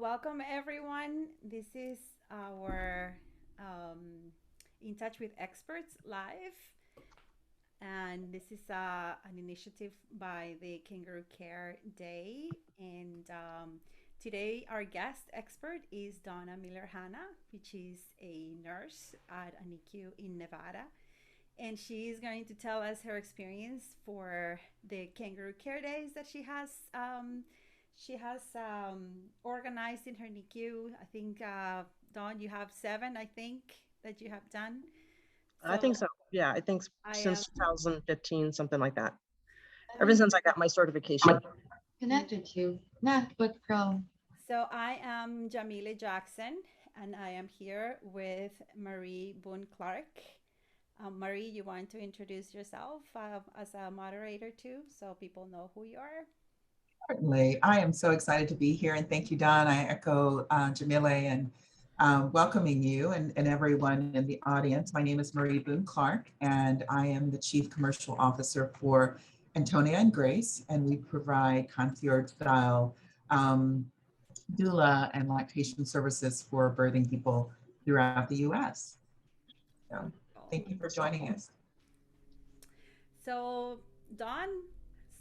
Welcome, everyone. This is our In Touch with Experts live, and this is an initiative by the Kangaroo Care Day. And today, our guest expert is Dawn Miller-Hanna, which is a nurse at a NICU in Nevada. And she is going to tell us her experience for the Kangaroo Care Days that she has organized in her NICU. I think, Dawn, you have seven, I think, that you have done. I So think so. Yeah, I think I am since 2015, something like that. Ever since I got my certification. Connected to MacBook Pro. so I am Jamile Jackson, and I am here with Marie Boone Clark. Marie, you want to introduce yourself as a moderator too, so people know who you are? Certainly. I am so excited to be here, and thank you, Don. I echo Jamile and welcoming you and everyone in the audience. My name is Marie Boone Clark, and I am the Chief Commercial Officer for Antonia and Grace, and we provide concierge-style doula and lactation services for birthing people throughout the U.S. So thank you for joining us. So, Dawn,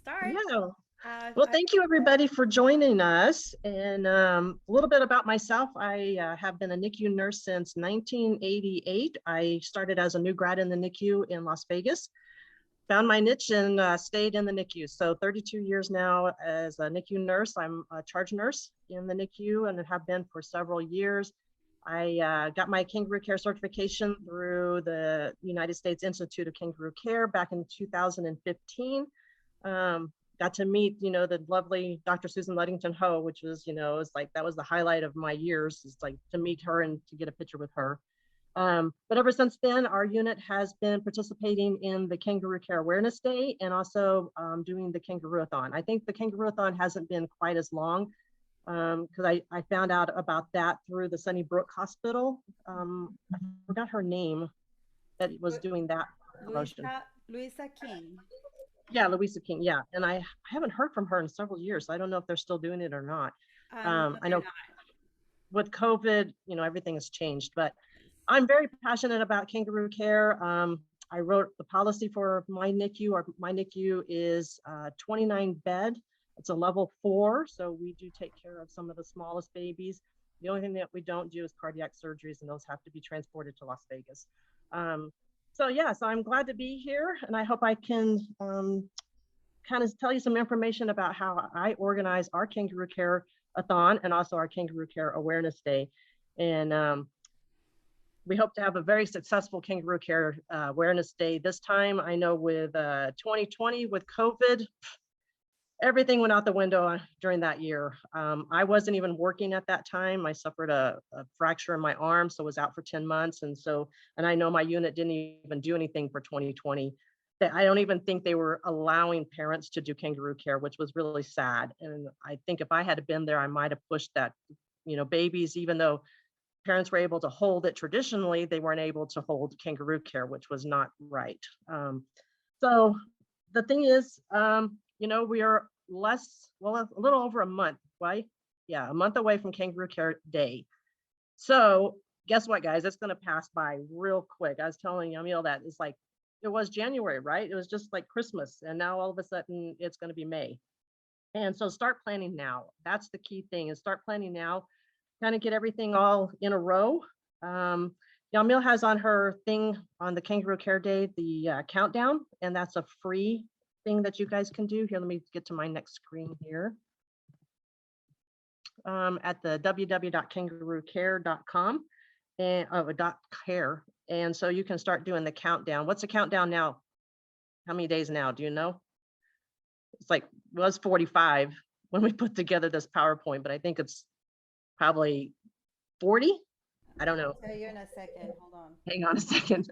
start. Yeah. Uh, Well, I, thank you everybody for joining us. And a little bit about myself. I have been a NICU nurse since 1988. I started as a new grad in the NICU in Las Vegas, found my niche and stayed in the NICU. So 32 years now as a NICU nurse. I'm a charge nurse in the NICU and have been for several years. I got my Kangaroo Care certification through the United States Institute of Kangaroo Care back in 2015. Got to meet, the lovely Dr. Susan Ludington Ho, which was, it's like, that was the highlight of my years. It's like to meet her and to get a picture with her. But ever since then, our unit has been participating in the Kangaroo Care Awareness Day and also doing the Kangaroo-a-thon. I think the Kangaroo-a-thon hasn't been quite as long because I found out about that through the Sunnybrook Hospital. I forgot her name that was doing that promotion. Luisa King. Yeah, Louisa King. Yeah, and I haven't heard from her in several years. So I don't know if they're still doing it or not. No, I they're know not. with COVID, everything has changed, but I'm very passionate about Kangaroo Care. I wrote the policy for my NICU. My NICU is 29 bed. It's a level 4, so we do take care of some of the smallest babies. The only thing that we don't do is cardiac surgeries, and those have to be transported to Las Vegas. So I'm glad to be here, and I hope I can kind of tell you some information about how I organize our Kangaroo Care-a-thon and also our Kangaroo Care Awareness Day. And we hope to have a very successful Kangaroo Care Awareness Day this time. I know with 2020, with COVID, everything went out the window during that year. I wasn't even working at that time. I suffered a fracture in my arm, so was out for 10 months. And I know my unit didn't even do anything for 2020. I don't even think they were allowing parents to do Kangaroo Care, which was really sad. And I think if I had been there, I might have pushed that, babies, even though parents were able to hold it traditionally, they weren't able to hold Kangaroo Care, which was not right. So the thing is, we are a little over a month, right? Yeah, a month away from Kangaroo Care Day. So guess what, guys? It's going to pass by real quick. I was telling Yamil that it's like, it was January, right? It was just like Christmas. And now all of a sudden it's going to be May. And so start planning now. That's the key thing, is start planning now, kind of get everything all in a row. Yamil has on her thing on the Kangaroo Care Day, the countdown, and that's a free thing that you guys can do. Here, let me get to my next screen here. At the www.kangaroocare.com and .care. And so you can start doing the countdown. What's the countdown now? How many days now? Do you know? It's like, it was 45 when we put together this PowerPoint, but I think it's probably 40. I don't know. I'll tell you in a second. Hold on. Hang on a second.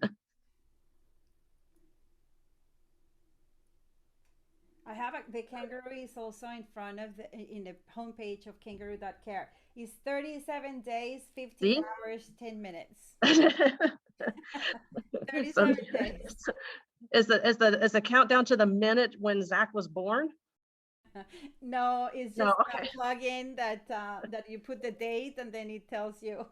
I have the kangaroo is also in front of in the homepage of kangaroo.care. It's 37 days, 15 See? hours, 10 minutes. So, 37 days. is the countdown to the minute when Zach was born? No, it's No, just a okay. plugin that you put the date and then it tells you.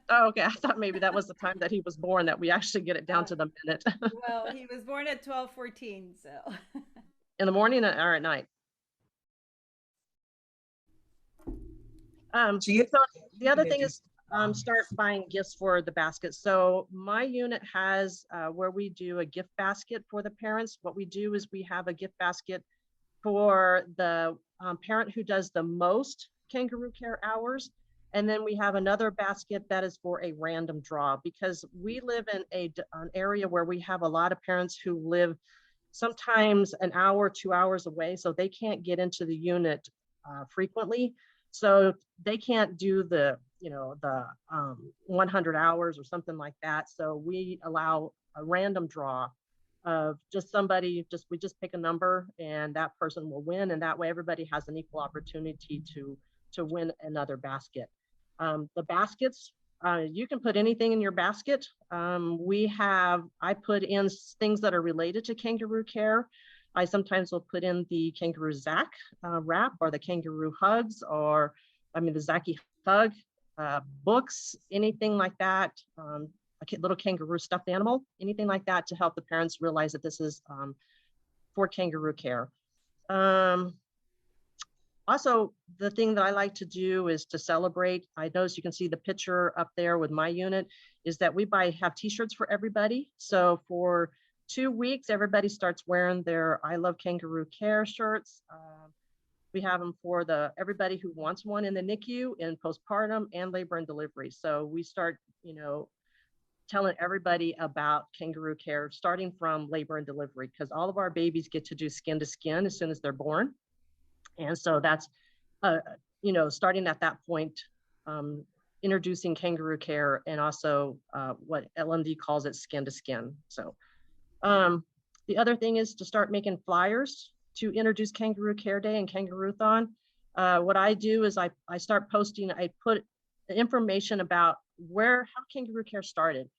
Oh, okay. I thought maybe that was the time that he was born, that we actually get it down Uh, to the minute. well, he was born at 12:14, so. In the morning or at night. Gia, So the other thing introduce- is start buying gifts for the basket. So my unit has where we do a gift basket for the parents. What we do is we have a gift basket for the parent who does the most kangaroo care hours. And then we have another basket that is for a random draw, because we live in an area where we have a lot of parents who live sometimes an hour, 2 hours away. So they can't get into the unit frequently. So they can't do the 100 hours or something like that. So we allow a random draw of just somebody, we just pick a number and that person will win. And that way everybody has an equal opportunity to win another basket. The baskets, you can put anything in your basket. I put in things that are related to kangaroo care. I sometimes will put in the kangaroo Zac wrap, or the kangaroo hugs, the Zachy hug, books, anything like that. A little kangaroo stuffed animal, anything like that, to help the parents realize that this is for kangaroo care. Also, the thing that I like to do is to celebrate. I notice you can see the picture up there with my unit, is that we have t-shirts for everybody. So for 2 weeks, everybody starts wearing their I Love Kangaroo Care shirts. We have them for everybody who wants one in the NICU, in postpartum, and labor and delivery. So we start, telling everybody about kangaroo care, starting from labor and delivery, because all of our babies get to do skin to skin as soon as they're born. And so that's, starting at that point, introducing kangaroo care, and also what LMD calls it, skin to skin. So the other thing is to start making flyers to introduce Kangaroo Care Day and Kangaroo-a-thon. What I do is I start posting, I put information about how kangaroo care started,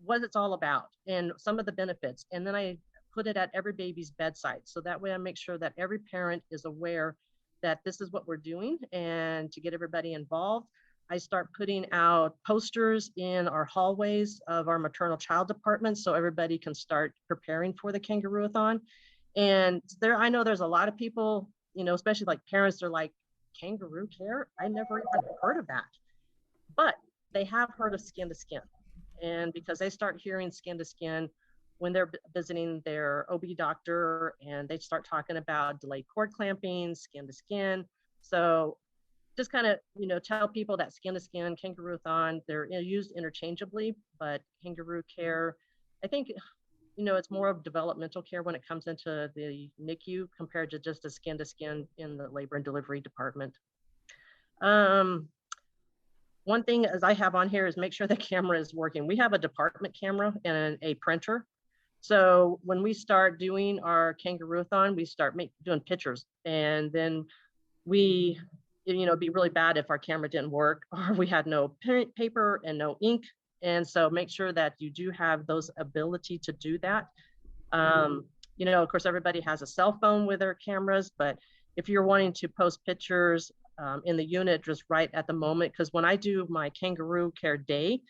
what it's all about, and some of the benefits. And then I put it at every baby's bedside. So that way I make sure that every parent is aware that this is what we're doing. And to get everybody involved, I start putting out posters in our hallways of our maternal child department, so everybody can start preparing for the Kangaroo-a-thon. And I know there's a lot of people, especially like parents, they're like, kangaroo care? I never even heard of that. But they have heard of skin to skin. And because they start hearing skin to skin when they're visiting their OB doctor, and they start talking about delayed cord clamping, skin to skin. So just kind of, tell people that skin to skin, Kangaroo-a-thon, they're used interchangeably, but kangaroo care, I think, it's more of developmental care when it comes into the NICU compared to just a skin to skin in the labor and delivery department. One thing as I have on here is make sure the camera is working. We have a department camera and a printer. So when we start doing our Kangaroo-a-thon, we start doing pictures, and then it'd be really bad if our camera didn't work, or we had no paper and no ink. And so make sure that you do have those ability to do that. Of course, everybody has a cell phone with their cameras, but if you're wanting to post pictures in the unit just right at the moment, because when I do my Kangaroo Care Day,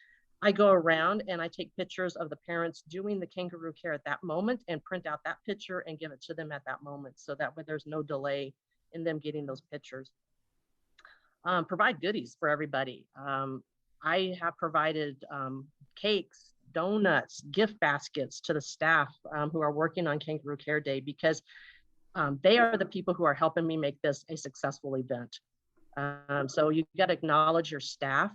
I go around and I take pictures of the parents doing the kangaroo care at that moment and print out that picture and give it to them at that moment. So that way there's no delay in them getting those pictures. Provide goodies for everybody. I have provided cakes, donuts, gift baskets to the staff who are working on Kangaroo Care Day, because they are the people who are helping me make this a successful event. So you got to acknowledge your staff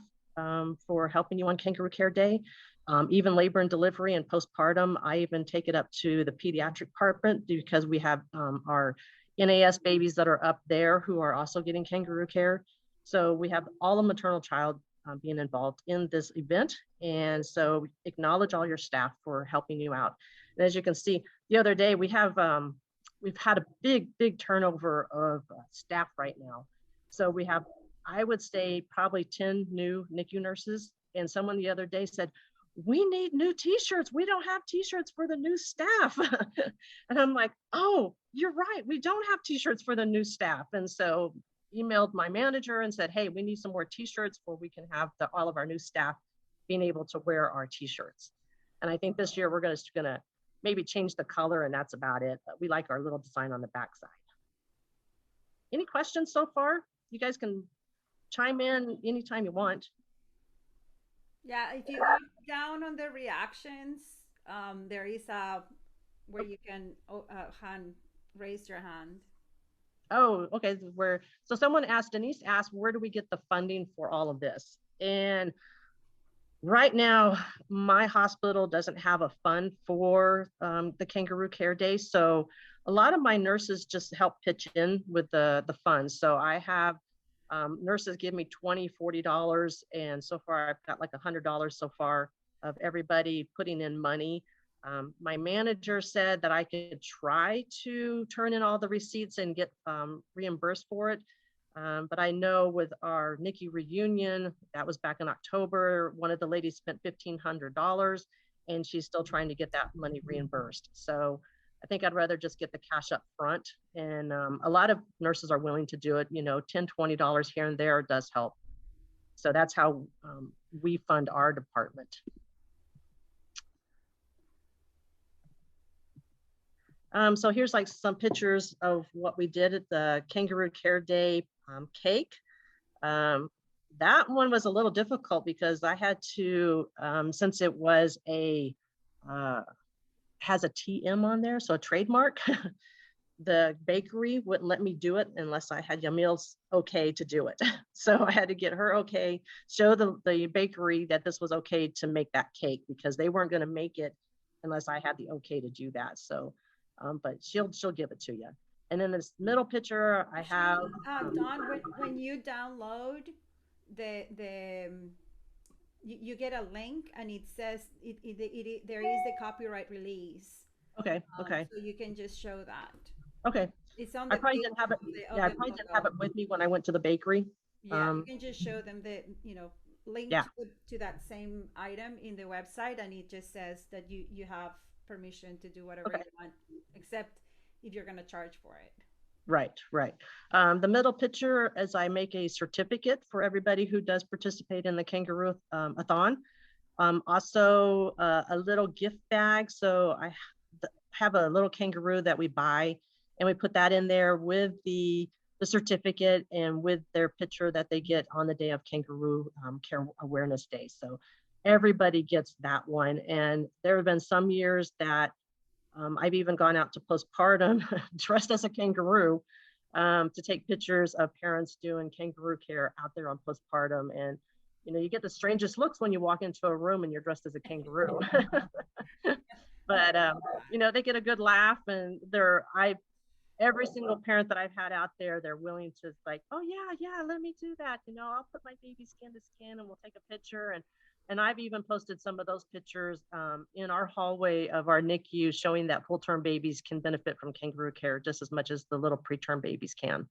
for helping you on Kangaroo Care Day. Even labor and delivery and postpartum, I even take it up to the pediatric department, because we have our NAS babies that are up there who are also getting kangaroo care. So we have all the maternal child being involved in this event. And so acknowledge all your staff for helping you out. And as you can see, the other day we've had a big turnover of staff right now. So we have, I would say, probably 10 new NICU nurses. And someone the other day said, we need new t-shirts. We don't have t-shirts for the new staff. And I'm like, oh, you're right. We don't have t-shirts for the new staff. And so emailed my manager and said, hey, we need some more t-shirts where we can have all of our new staff being able to wear our t-shirts. And I think this year we're gonna maybe change the color, and that's about it. But we like our little design on the backside. Any questions so far? You guys can chime in anytime you want. Yeah, if you go down on the reactions, there is a where you can raise your hand. Oh, okay. So someone asked, Denise asked, where do we get the funding for all of this? And right now, my hospital doesn't have a fund for the Kangaroo Care Day. So a lot of my nurses just help pitch in with the funds. So I have nurses give me $20, $40. And so far I've got like $100 so far of everybody putting in money. My manager said that I could try to turn in all the receipts and get reimbursed for it. But I know with our NICU reunion, that was back in October, one of the ladies spent $1,500 and she's still trying to get that money reimbursed. So I think I'd rather just get the cash up front. And a lot of nurses are willing to do it, you know, $10, $20 here and there does help. So that's how we fund our department. So here's like some pictures of what we did at the Kangaroo Care Day cake. That one was a little difficult because I had to, since it was has a TM on there, so a trademark, the bakery wouldn't let me do it unless I had Yamil's okay to do it. So I had to get her okay, show the bakery that this was okay to make that cake because they weren't going to make it unless I had the okay to do that. So, but she'll give it to you. And then this middle picture, I have. Dawn, when you download you get a link and it says there is the copyright release. Okay. Okay. So you can just show that. Okay. It's on the I probably didn't have it. Yeah, I probably didn't have it with me when I went to the bakery. Yeah, you can just show them the link to that same item in the website, and it just says that you have permission to do whatever you want, except if you're going to charge for it. Right, right. The middle picture is I make a certificate for everybody who does participate in the Kangaroo-a-thon. Also a little gift bag. So I have a little kangaroo that we buy and we put that in there with the certificate and with their picture that they get on the day of Kangaroo Care Awareness Day. So everybody gets that one. And there have been some years that I've even gone out to postpartum dressed as a kangaroo to take pictures of parents doing kangaroo care out there on postpartum. And, you get the strangest looks when you walk into a room and you're dressed as a kangaroo. But, they get a good laugh, and every single parent that I've had out there, they're willing to like, oh yeah, let me do that. I'll put my baby skin to skin and we'll take a picture. And I've even posted some of those pictures in our hallway of our NICU showing that full-term babies can benefit from kangaroo care just as much as the little preterm babies can.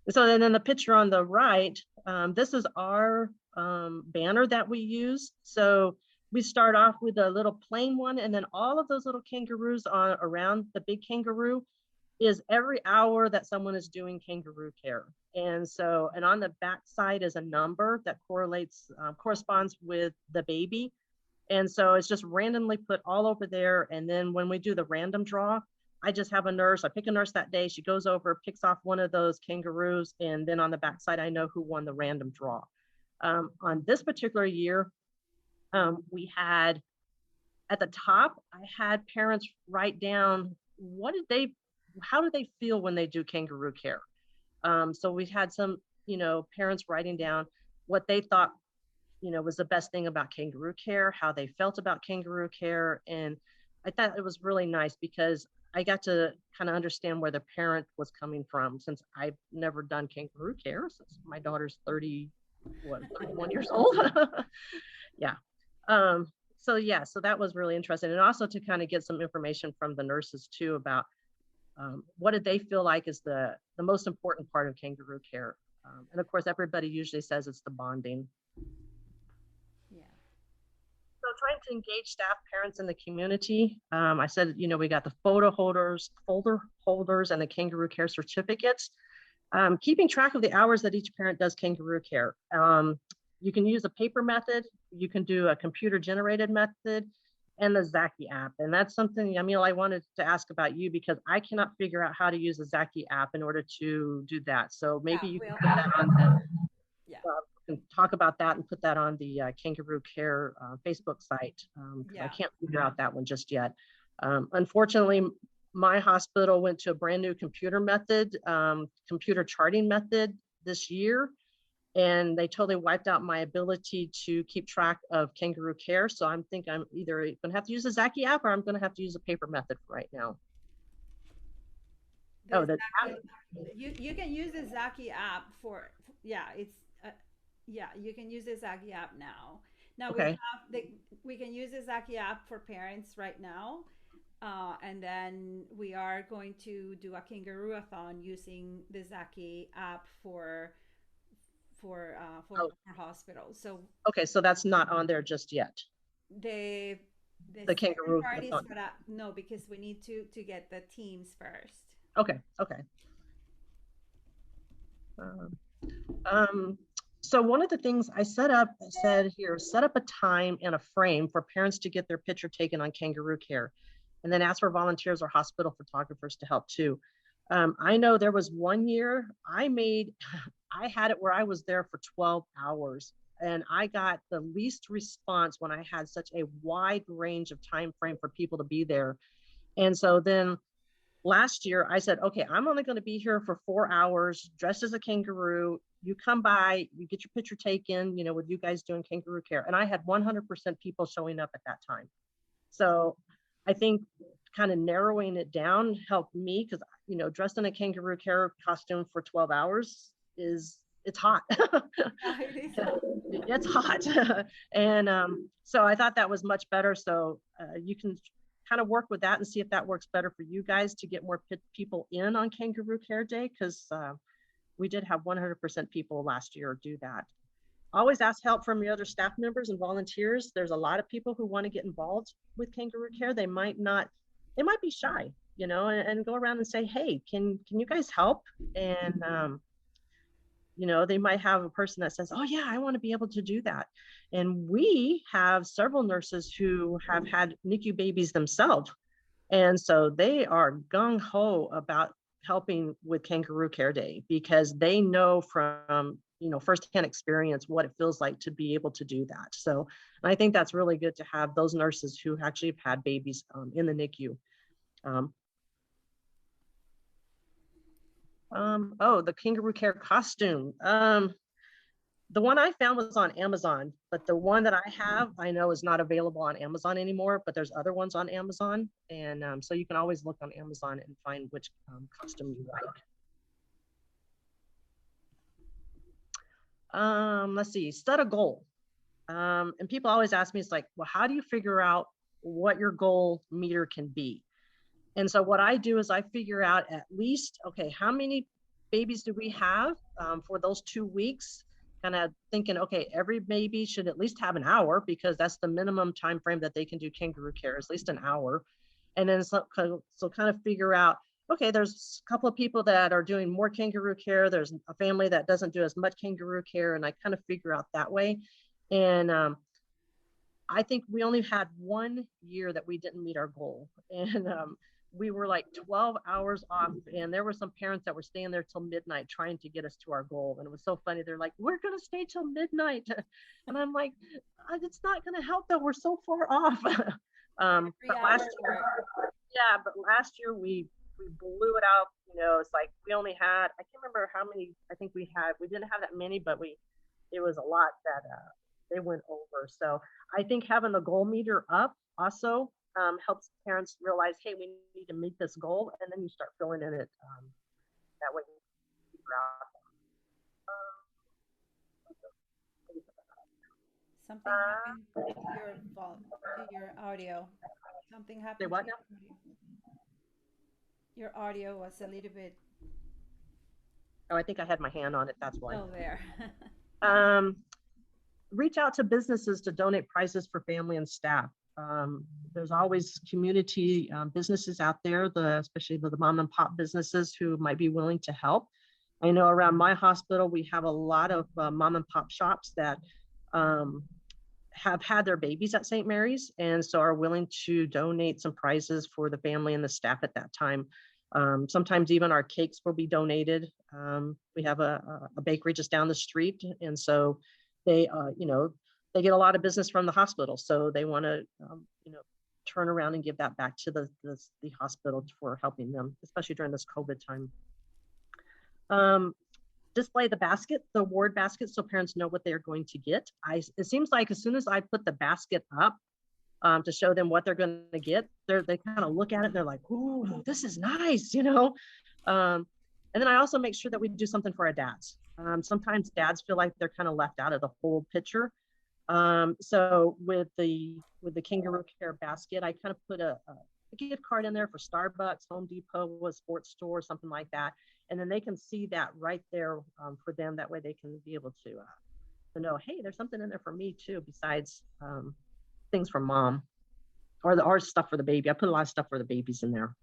So then the picture on the right, this is our banner that we use. So we start off with a little plain one, and then all of those little kangaroos around the big kangaroo is every hour that someone is doing kangaroo care. And on the back side is a number that corresponds with the baby. And so it's just randomly put all over there. And then when we do the random draw, I just have I pick a nurse that day. She goes over, picks off one of those kangaroos. And then on the back side, I know who won the random draw. On this particular year, we had at the top, I had parents write down, how do they feel when they do kangaroo care? So we had some, parents writing down what they thought, was the best thing about kangaroo care, how they felt about kangaroo care. And I thought it was really nice because I got to kind of understand where the parent was coming from, since I've never done kangaroo care since my daughter's 31 years old. Yeah. So that was really interesting. And also to kind of get some information from the nurses too about what did they feel like is the most important part of kangaroo care. And of course, everybody usually says it's the bonding. Yeah. So trying to engage staff, parents, in the community. I said, you know, we got the folder holders, and the Kangaroo Care certificates. Keeping track of the hours that each parent does Kangaroo Care. You can use a paper method, you can do a computer generated method, and the Zaki app. And that's something, Emil, I wanted to ask about you because I cannot figure out how to use the Zaki app in order to do that. So maybe you can put that on the, can talk about that and put that on the Kangaroo Care Facebook site. I can't figure out that one just yet. Unfortunately, my hospital went to a brand new computer method, computer charting method this year, and they totally wiped out my ability to keep track of Kangaroo Care. So I'm thinking I'm either going to have to use the Zaki app or I'm going to have to use a paper method right now. You can use the Zaki app for, you can use the Zaki app now. Now we can use the Zaki app for parents right now. And then we are going to do a Kangaroo-a-thon using the Zaki app for hospitals. So so that's not on there just yet. The Kangaroo part is for that. No, because we need to get the teams first. Okay. So one of the things I said up a time and a frame for parents to get their picture taken on Kangaroo Care, and then ask for volunteers or hospital photographers to help too. I know there was one year I had it where I was there for 12 hours and I got the least response when I had such a wide range of time frame for people to be there. And so then last year I said, okay, I'm only going to be here for 4 hours dressed as a kangaroo. You come by, you get your picture taken, you know, with you guys doing Kangaroo Care. And I had 100% people showing up at that time. So I think kind of narrowing it down helped me because, you know, dressed in a Kangaroo Care costume for 12 hours it's hot. It's hot. And so I thought that was much better. So you can kind of work with that and see if that works better for you guys to get more people in on Kangaroo Care Day, because we did have 100% people last year do that. Always ask help from your other staff members and volunteers. There's a lot of people who want to get involved with Kangaroo Care. They might be shy, you know, and go around and say, hey, can you guys help? And, you know, they might have a person that says, oh yeah, I want to be able to do that. And we have several nurses who have had NICU babies themselves. And so they are gung-ho about helping with Kangaroo Care Day because they know from, you know, firsthand experience what it feels like to be able to do that. So I think that's really good to have those nurses who actually have had babies in the NICU. The Kangaroo Care costume. The one I found was on Amazon, but the one that I have, I know is not available on Amazon anymore, but there's other ones on Amazon. And so you can always look on Amazon and find which costume you like. Let's see, set a goal. And people always ask me, it's like, well, how do you figure out what your goal meter can be? And so what I do is I figure out at least, okay, how many babies do we have for those 2 weeks? Kind of thinking, okay, every baby should at least have an hour because that's the minimum time frame that they can do Kangaroo Care, at least an hour. And then so kind of figure out, okay, there's a couple of people that are doing more Kangaroo Care. There's a family that doesn't do as much Kangaroo Care, and I kind of figure out that way. And I think we only had 1 year that we didn't meet our goal. And we were like 12 hours off, and there were some parents that were staying there till midnight trying to get us to our goal. And it was so funny. They're like, we're going to stay till midnight. And I'm like, it's not going to help though. We're so far off. But last year we blew it out. You know, it's like we only had, I can't remember how many, I think we didn't have that many, but it was a lot that they went over. So I think having the goal meter up also helps parents realize, hey, we need to meet this goal, and then you start filling in it that way. Something happened to your audio. Something happened. Say what now? Your audio was a little bit. Oh, I think I had my hand on it. That's why. Oh, there. reach out to businesses to donate prizes for family and staff. There's always community businesses out there, especially the mom and pop businesses who might be willing to help. I know around my hospital, we have a lot of mom and pop shops that have had their babies at St. Mary's, and so are willing to donate some prizes for the family and the staff at that time. Sometimes even our cakes will be donated. We have a bakery just down the street, and so they, they get a lot of business from the hospital, so they want to, turn around and give that back to the hospital for helping them, especially during this COVID time. Display the award basket, so parents know what they're going to get. It seems like as soon as I put the basket up to show them what they're going to get, they kind of look at it and they're like, "Ooh, this is nice," And then I also make sure that we do something for our dads. Sometimes dads feel like they're kind of left out of the whole picture. So with the Kangaroo Care basket, I kind of put a gift card in there for Starbucks, Home Depot, a sports store, something like that. And then they can see that right there for them. That way they can be able to know, hey, there's something in there for me too, besides things for mom or stuff for the baby. I put a lot of stuff for the babies in there.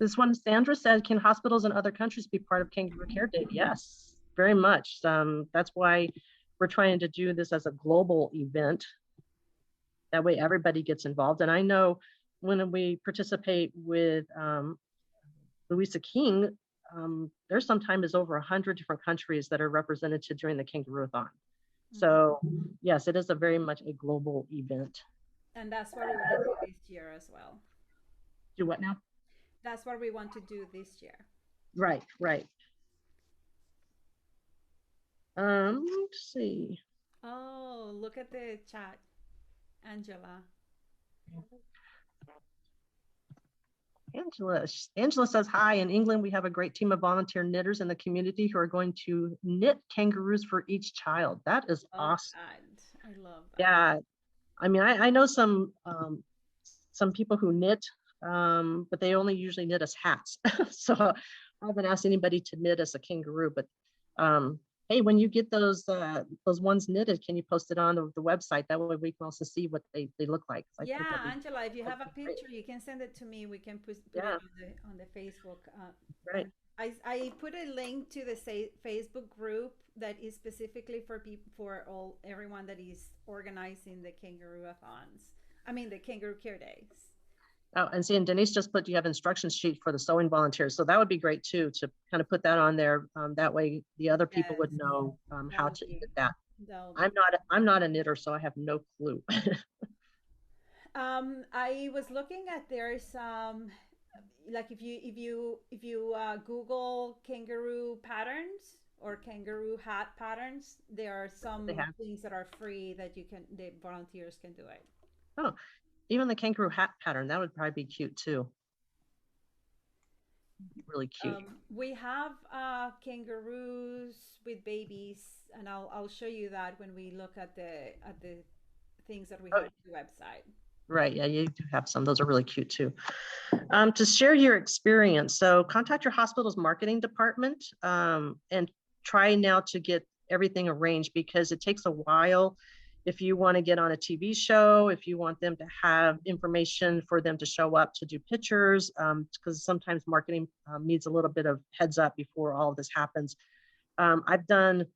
This one, Sandra said, can hospitals in other countries be part of Kangaroo Care Day? Yes, very much. That's why we're trying to do this as a global event. That way everybody gets involved. And I know when we participate with Louisa King, there's sometimes over 100 different countries that are represented during the Kangaroo-a-thon. So yes, it is very much a global event. And that's what we want to do this year as well. Do what now? That's what we want to do this year. Right. Let's see. Oh, look at the chat, Angela. Angela says, hi, in England, we have a great team of volunteer knitters in the community who are going to knit kangaroos for each child. That is awesome. God. I love that. Yeah. I mean, I know some people who knit, but they only usually knit us hats. So I haven't asked anybody to knit us a kangaroo, but hey, when you get those ones knitted, can you post it on the website? That way we can also see what they look like. Yeah, Angela, if you have a picture, you can send it to me. We can put it on the Facebook. Right. I put a link to the Facebook group that is specifically for everyone that is organizing the Kangaroo-a-thons. I mean the Kangaroo Care Days. Oh, and see, and Denise just put, you have instruction sheet for the sewing volunteers. So that would be great too, to kind of put that on there. That way the other people would know how to get that. I'm not a knitter, so I have no clue. I was looking at there's like if you Google kangaroo patterns or kangaroo hat patterns, there are some things that are free that the volunteers can do it. Oh, even the kangaroo hat pattern, that would probably be cute too. Really cute. We have kangaroos with babies, and I'll show you that when we look at the things that we have on the website. Right. Yeah, you do have some. Those are really cute too. To share your experience, so contact your hospital's marketing department and try now to get everything arranged, because it takes a while. If you want to get on a TV show, if you want them to have information for them to show up to do pictures, because sometimes marketing needs a little bit of heads up before all of this happens. I've done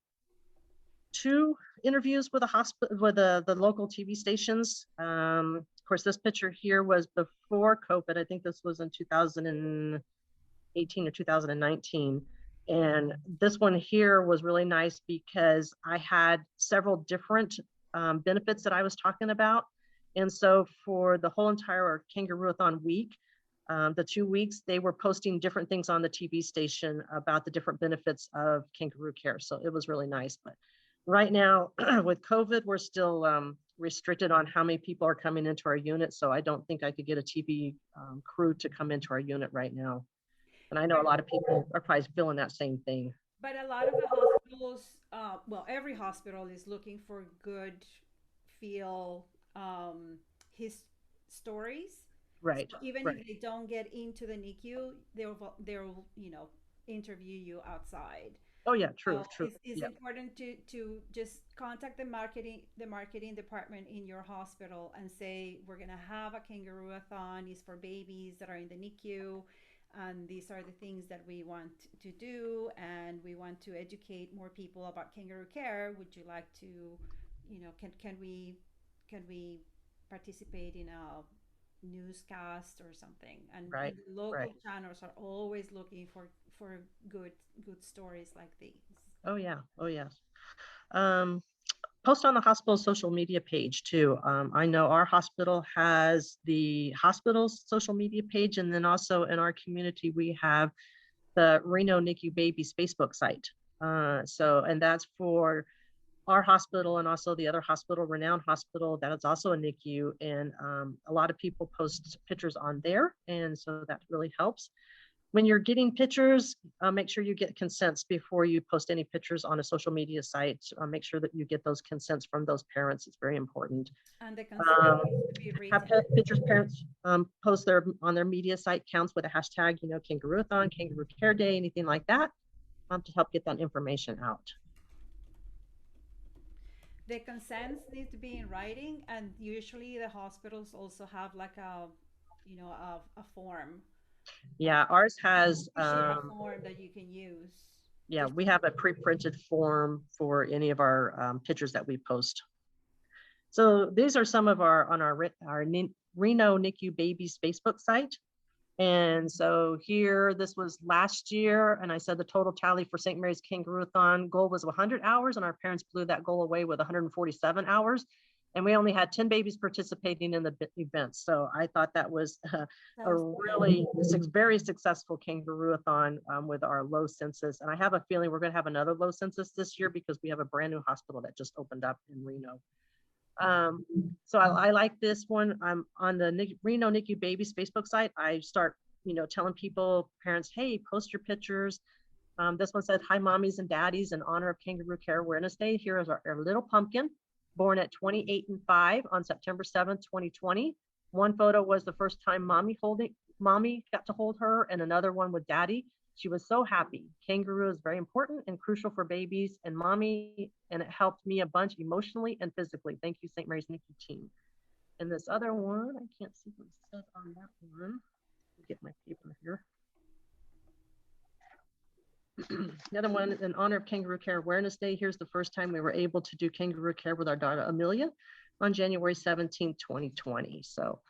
2 interviews with the local TV stations. Of course, this picture here was before COVID. I think this was in 2018 or 2019. And this one here was really nice because I had several different benefits that I was talking about. And so for the whole entire Kangaroo-a-thon week, the 2 weeks, they were posting different things on the TV station about the different benefits of Kangaroo Care. So it was really nice. But right now with COVID, we're still restricted on how many people are coming into our unit. So I don't think I could get a TV crew to come into our unit right now. And I know a lot of people are probably feeling that same thing. But a lot of the hospitals, well, every hospital is looking for good feel his stories. Right. So even if they don't get into the NICU, they'll interview you outside. Oh yeah, true, So true. it's Yeah, important to just contact the marketing department in your hospital and say we're gonna have a kangaroo-a-thon. It's for babies that are in the NICU, and these are the things that we want to do, and we want to educate more people about kangaroo care. Would you like to, can we participate in a newscast or something? And right, the local right. channels are always looking for good stories like these. Oh yeah, oh yes. Um, Post on the hospital social media page too. I know our hospital has the hospital's social media page, and then also in our community we have the Reno NICU Babies Facebook site. And that's for our hospital and also the other hospital, Renown Hospital, that is also a NICU. And a lot of people post pictures on there. And so that really helps. When you're getting pictures, make sure you get consents before you post any pictures on a social media site. Make sure that you get those consents from those parents. It's very important. And the consent Um, needs to be have written. pictures parents post their on their media site counts with a hashtag, Kangaroo-a-thon, Kangaroo Care Day, anything like that, to help get that information out. The consents need to be in writing, and usually the hospitals also have like a form, Yeah, ours has, to share a form that you can use. yeah, To, we have a pre-printed form for any of our pictures that we post. So these are some of our Reno NICU Babies Facebook site. And so here, this was last year, and I said the total tally for St. Mary's Kangaroo-a-thon goal was 100 hours, and our parents blew that goal away with 147 hours. And we only had 10 babies participating in the event. So I thought that was a really very successful Kangaroo-a-thon with our low census. And I have a feeling we're going to have another low census this year because we have a brand new hospital that just opened up in Reno. So I like this one. I'm on the Reno NICU Babies Facebook site. I start, telling people, parents, hey, post your pictures. This one said, hi, mommies and daddies, in honor of Kangaroo Care Awareness Day. Here is our little pumpkin, born at 28 and 5 on September 7th, 2020. One photo was the first time mommy got to hold her, and another one with daddy. She was so happy. Kangaroo is very important and crucial for babies and mommy, and it helped me a bunch emotionally and physically. Thank you, St. Mary's NICU team. And this other one, I can't see what it said on that one. Get my paper here. The other one, in honor of Kangaroo Care Awareness Day, here's the first time we were able to do Kangaroo Care with our daughter Amelia on January 17, 2020. So,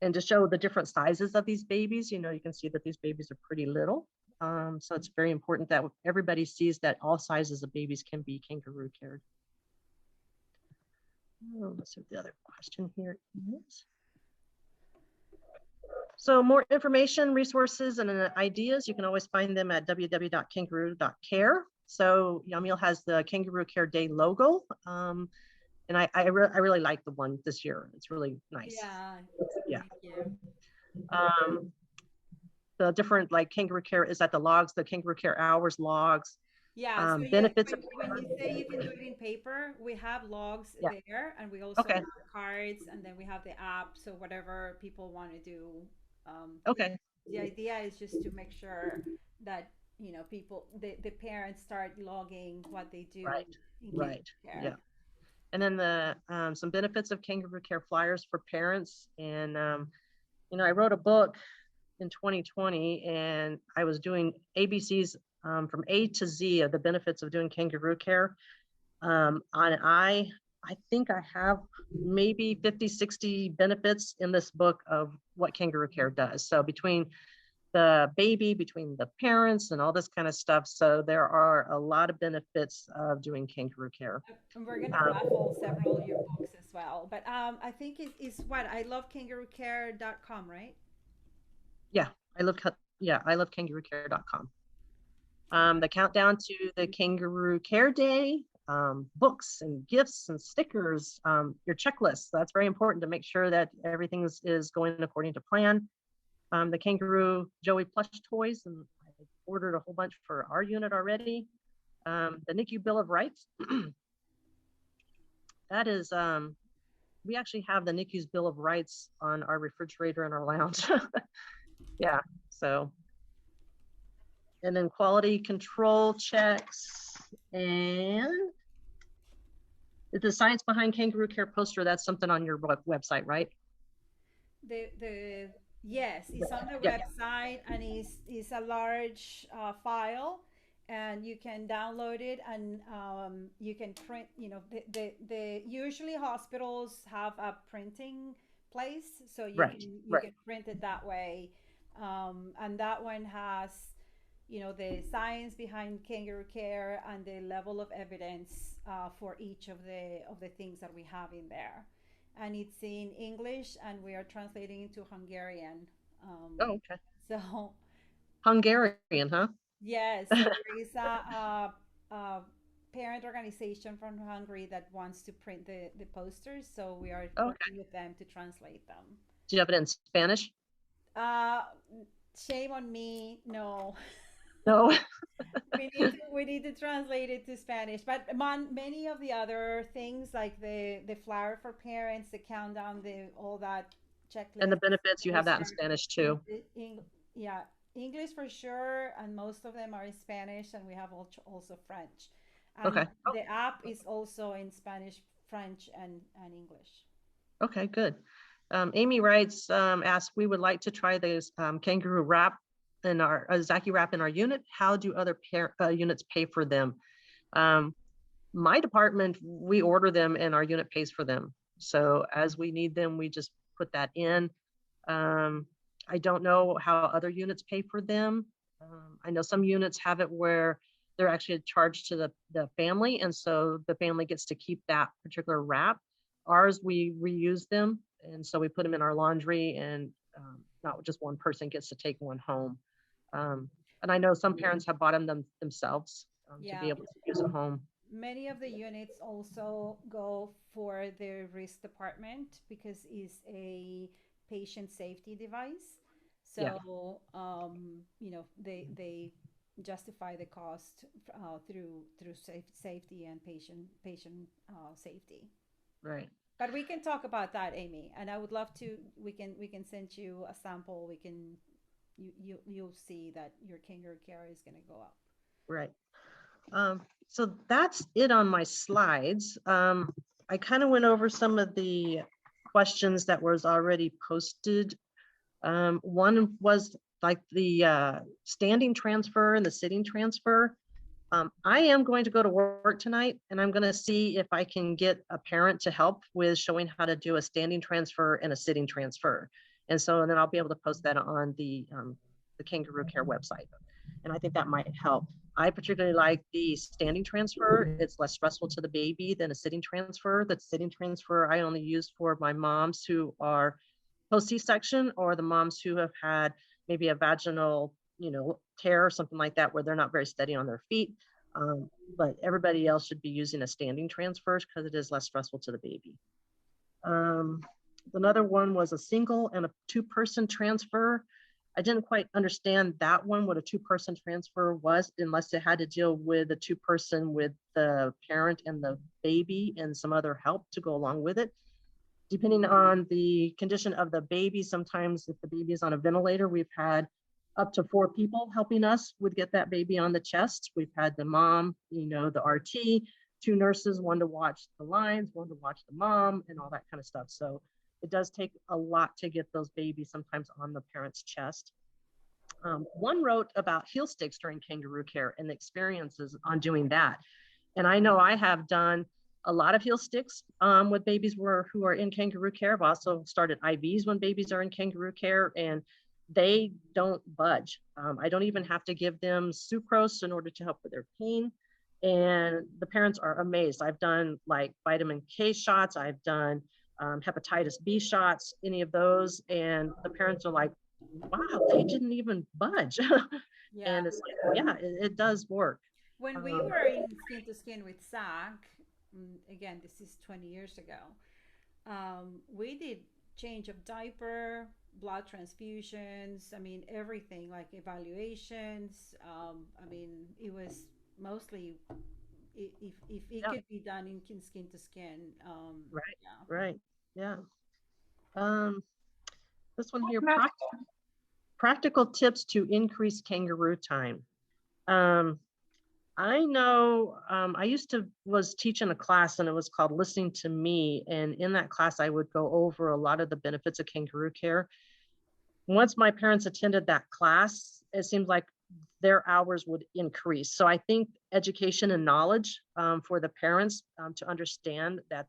and to show the different sizes of these babies, you can see that these babies are pretty little. So it's very important that everybody sees that all sizes of babies can be kangaroo cared. Let's see what the other question here is. So more information, resources, and ideas, you can always find them at www.kangaroo.care. So Yamil has the Kangaroo Care Day logo. And I really like the one this year. It's really nice. Yeah. Thank you. The different, like, Kangaroo Care is at the logs, the Kangaroo Care hours logs. Yeah, so Benefits when you say you can do it in paper, we have logs there, and we also Okay. have cards, and then we have the app. So whatever people want to do. Okay. The idea is just to make sure that people, the parents start logging what they do. Right. In Right. care. Yeah. And then the some benefits of Kangaroo Care flyers for parents. And I wrote a book in 2020, and I was doing ABCs from A to Z of the benefits of doing Kangaroo Care. I think I have maybe 50, 60 benefits in this book of what Kangaroo Care does. So between the baby, between the parents, and all this kind of stuff. So there are a lot of benefits of doing Kangaroo Care. And we're gonna raffle several of your books as well. But I think it's what I love kangaroocare.com, right? Yeah, I love kangaroocare.com. The countdown to the Kangaroo Care Day, books and gifts and stickers, your checklist. That's very important to make sure that everything is going according to plan. The Kangaroo Joey plush toys, and I ordered a whole bunch for our unit already. The NICU Bill of Rights. That is, we actually have the NICU's Bill of Rights on our refrigerator in our lounge. Yeah, so and then quality control checks, and the science behind Kangaroo Care poster, that's something on your website, right? The yes, it's on the Yeah. website, and is a large file, and you can download it, and you can print. You know, the usually hospitals have a printing place, so Right, you right. can print it that way, and that one has, you know, the science behind Kangaroo Care and the level of evidence for each of the things that we have in there, and it's in English, and we are translating into Hungarian. Oh, okay. So Hungarian, huh? yes, so there is a parent organization from Hungary that wants to print the posters, so we are Okay. working with them to translate them. Do you have it in Spanish? Uh, Shame on me, no. No. We need to translate it to Spanish. But many of the other things, like the flyer for parents, the countdown, the all that And the checklist, benefits, you have those that in are Spanish too. yeah, English for sure, and most of them are in Spanish, and we have also French. And Okay. the app is also in Spanish, French, and English. Okay, good. Amy writes, asks, we would like to try this kangaroo wrap in our Zaki wrap in our unit. How do other units pay for them? My department, we order them and our unit pays for them. So as we need them, we just put that in. I don't know how other units pay for them. I know some units have it where they're actually charged to the family, and so the family gets to keep that particular wrap. Ours, we reuse them, and so we put them in our laundry, and not just one person gets to take one home. And I know some parents have bought them themselves to Yeah, be able to use at home. many of the units also go for the risk department because it's a patient safety device. Yeah, So, you know, they justify the cost through safety and patient safety. right. But we can talk about that, Amy, and I would love to. We can send you a sample. We can you'll see that your Kangaroo Care is going to go up. Right. So that's it on my slides. I kind of went over some of the questions that was already posted. One was like the standing transfer and the sitting transfer. I am going to go to work tonight, and I'm going to see if I can get a parent to help with showing how to do a standing transfer and a sitting transfer. And so then I'll be able to post that on the Kangaroo Care website. And I think that might help. I particularly like the standing transfer. It's less stressful to the baby than a sitting transfer. The sitting transfer I only use for my moms who are post C-section, or the moms who have had maybe a vaginal, tear or something like that, where they're not very steady on their feet. But everybody else should be using a standing transfer because it is less stressful to the baby. Another one was a single and a two-person transfer. I didn't quite understand that one, what a two-person transfer was, unless it had to deal with a two-person with the parent and the baby and some other help to go along with it. Depending on the condition of the baby, sometimes if the baby is on a ventilator, we've had up to 4 people helping us with get that baby on the chest. We've had the mom, the RT, 2 nurses, 1 to watch the lines, 1 to watch the mom, and all that kind of stuff. So it does take a lot to get those babies sometimes on the parent's chest. One wrote about heel sticks during Kangaroo Care and the experiences on doing that. And I know I have done a lot of heel sticks with babies who are in Kangaroo Care. I've also started IVs when babies are in Kangaroo Care, and they don't budge. I don't even have to give them sucrose in order to help with their pain. And the parents are amazed. I've done like vitamin K shots. I've done hepatitis B shots, any of those. And the parents are like, wow, they didn't even budge. Yeah. And it's like, yeah, it does work. When we were in Skin to Skin with Zach, again, this is 20 years ago, we did change of diaper, blood transfusions, I mean, everything, like evaluations. I mean, it was mostly, if it Yeah. could be done in Skin to Skin. Right. Yeah. Right. Yeah. This one here, practical tips to increase kangaroo time. Um, I know I was teaching a class and it was called Listening to Me. And in that class, I would go over a lot of the benefits of kangaroo care. Once my parents attended that class, it seemed like their hours would increase. So I think education and knowledge for the parents to understand that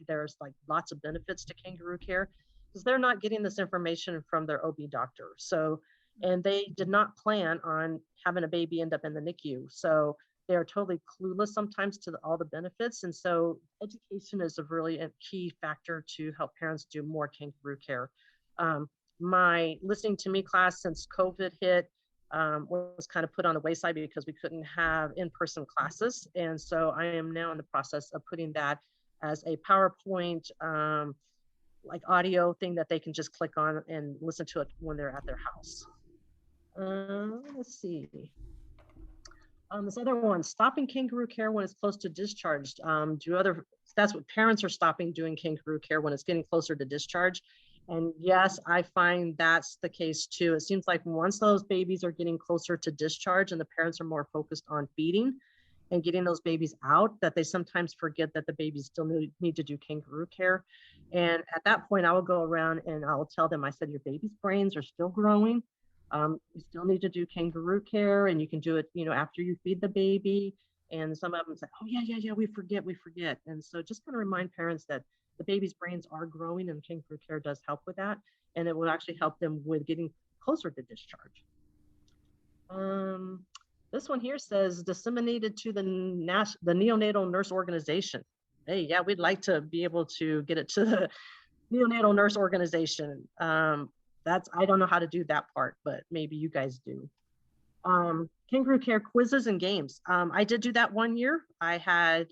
there's like lots of benefits to kangaroo care, because they're not getting this information from their OB doctor. So, and they did not plan on having a baby end up in the NICU. So they are totally clueless sometimes to all the benefits. And so education is a really key factor to help parents do more kangaroo care. My Listening to Me class, since COVID hit, was kind of put on the wayside because we couldn't have in-person classes. And so I am now in the process of putting that as a PowerPoint, like audio thing that they can just click on and listen to it when they're at their house. Let's see. This other one, stopping kangaroo care when it's close to discharge. That's what parents are stopping doing kangaroo care when it's getting closer to discharge. And yes, I find that's the case too. It seems like once those babies are getting closer to discharge and the parents are more focused on feeding and getting those babies out, that they sometimes forget that the babies still need to do kangaroo care. And at that point, I will go around and I will tell them, I said, your baby's brains are still growing. You still need to do kangaroo care, and you can do it, after you feed the baby. And some of them say, oh yeah, we forget. And so just kind of remind parents that the baby's brains are growing and kangaroo care does help with that. And it will actually help them with getting closer to discharge. This one here says disseminated to the neonatal nurse organization. Hey, yeah, we'd like to be able to get it to the neonatal nurse organization. I don't know how to do that part, but maybe you guys do. Kangaroo care quizzes and games. I did do that one year. I had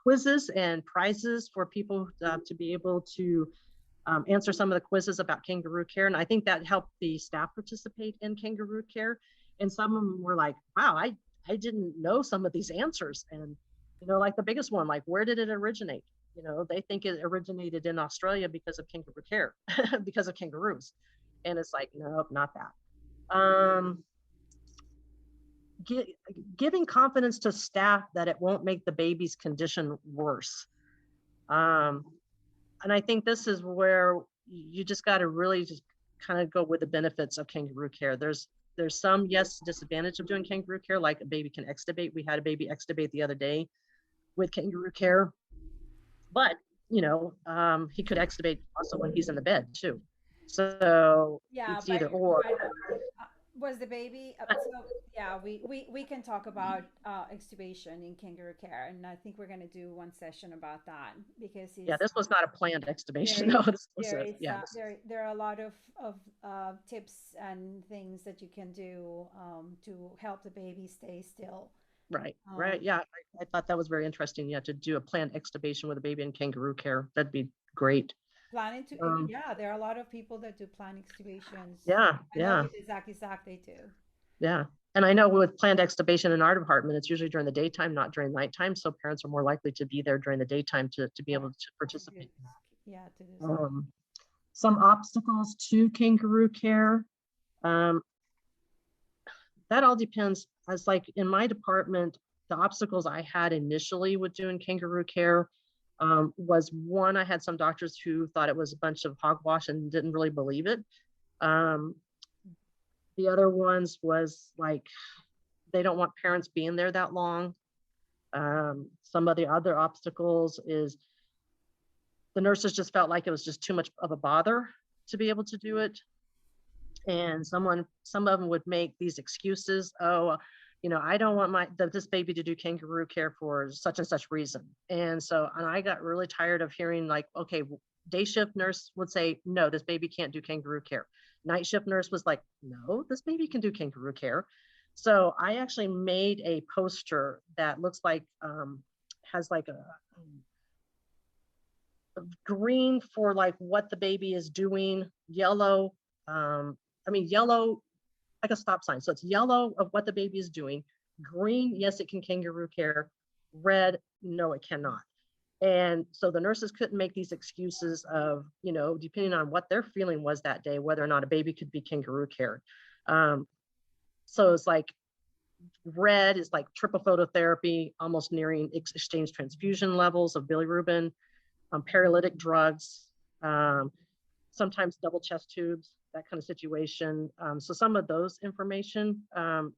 quizzes and prizes for people to be able to answer some of the quizzes about kangaroo care. And I think that helped the staff participate in kangaroo care. And some of them were like, wow, I didn't know some of these answers. And, like the biggest one, like, where did it originate? They think it originated in Australia because of kangaroo care, because of kangaroos. And it's like, nope, not that. Giving confidence to staff that it won't make the baby's condition worse. And I think this is where you just got to really just kind of go with the benefits of kangaroo care. There's some, yes, disadvantage of doing kangaroo care, like a baby can extubate. We had a baby extubate the other day with kangaroo care, but he could extubate also when he's in the bed too. So Yeah, it's either or. Was the baby so yeah, we can talk about extubation in kangaroo care, and I think we're going to do one session about that, because this was not a planned extubation. No, there are a lot of tips and things that you can do to help the baby stay still. Right. Yeah, I thought that was very interesting. Yeah, to do a planned extubation with a baby in kangaroo care, that'd be great. Planning to there are a lot of people that do planned extubations. Yeah. I know with Zach they do. Yeah. And I know with planned extubation in our department, it's usually during the daytime, not during nighttime. So parents are more likely to be there during the daytime to be able to participate. To do some obstacles to kangaroo care. That all depends. As like in my department, the obstacles I had initially with doing kangaroo care was one, I had some doctors who thought it was a bunch of hogwash and didn't really believe it. The other ones was like, they don't want parents being there that long. Some of the other obstacles is the nurses just felt like it was just too much of a bother to be able to do it. And some of them would make these excuses. Oh, I don't want this baby to do kangaroo care for such and such reason. And I got really tired of hearing like, okay, day shift nurse would say, no, this baby can't do kangaroo care. Night shift nurse was like, no, this baby can do kangaroo care. So I actually made a poster that looks like, has like a green for like what the baby is doing, yellow, yellow, like a stop sign. So it's yellow of what the baby is doing. Green, yes, it can kangaroo care. Red, no, it cannot. And so the nurses couldn't make these excuses of, depending on what their feeling was that day, whether or not a baby could be kangaroo care. So it's like, red is like triple phototherapy, almost nearing exchange transfusion levels of bilirubin, paralytic drugs, sometimes double chest tubes, that kind of situation. So some of those information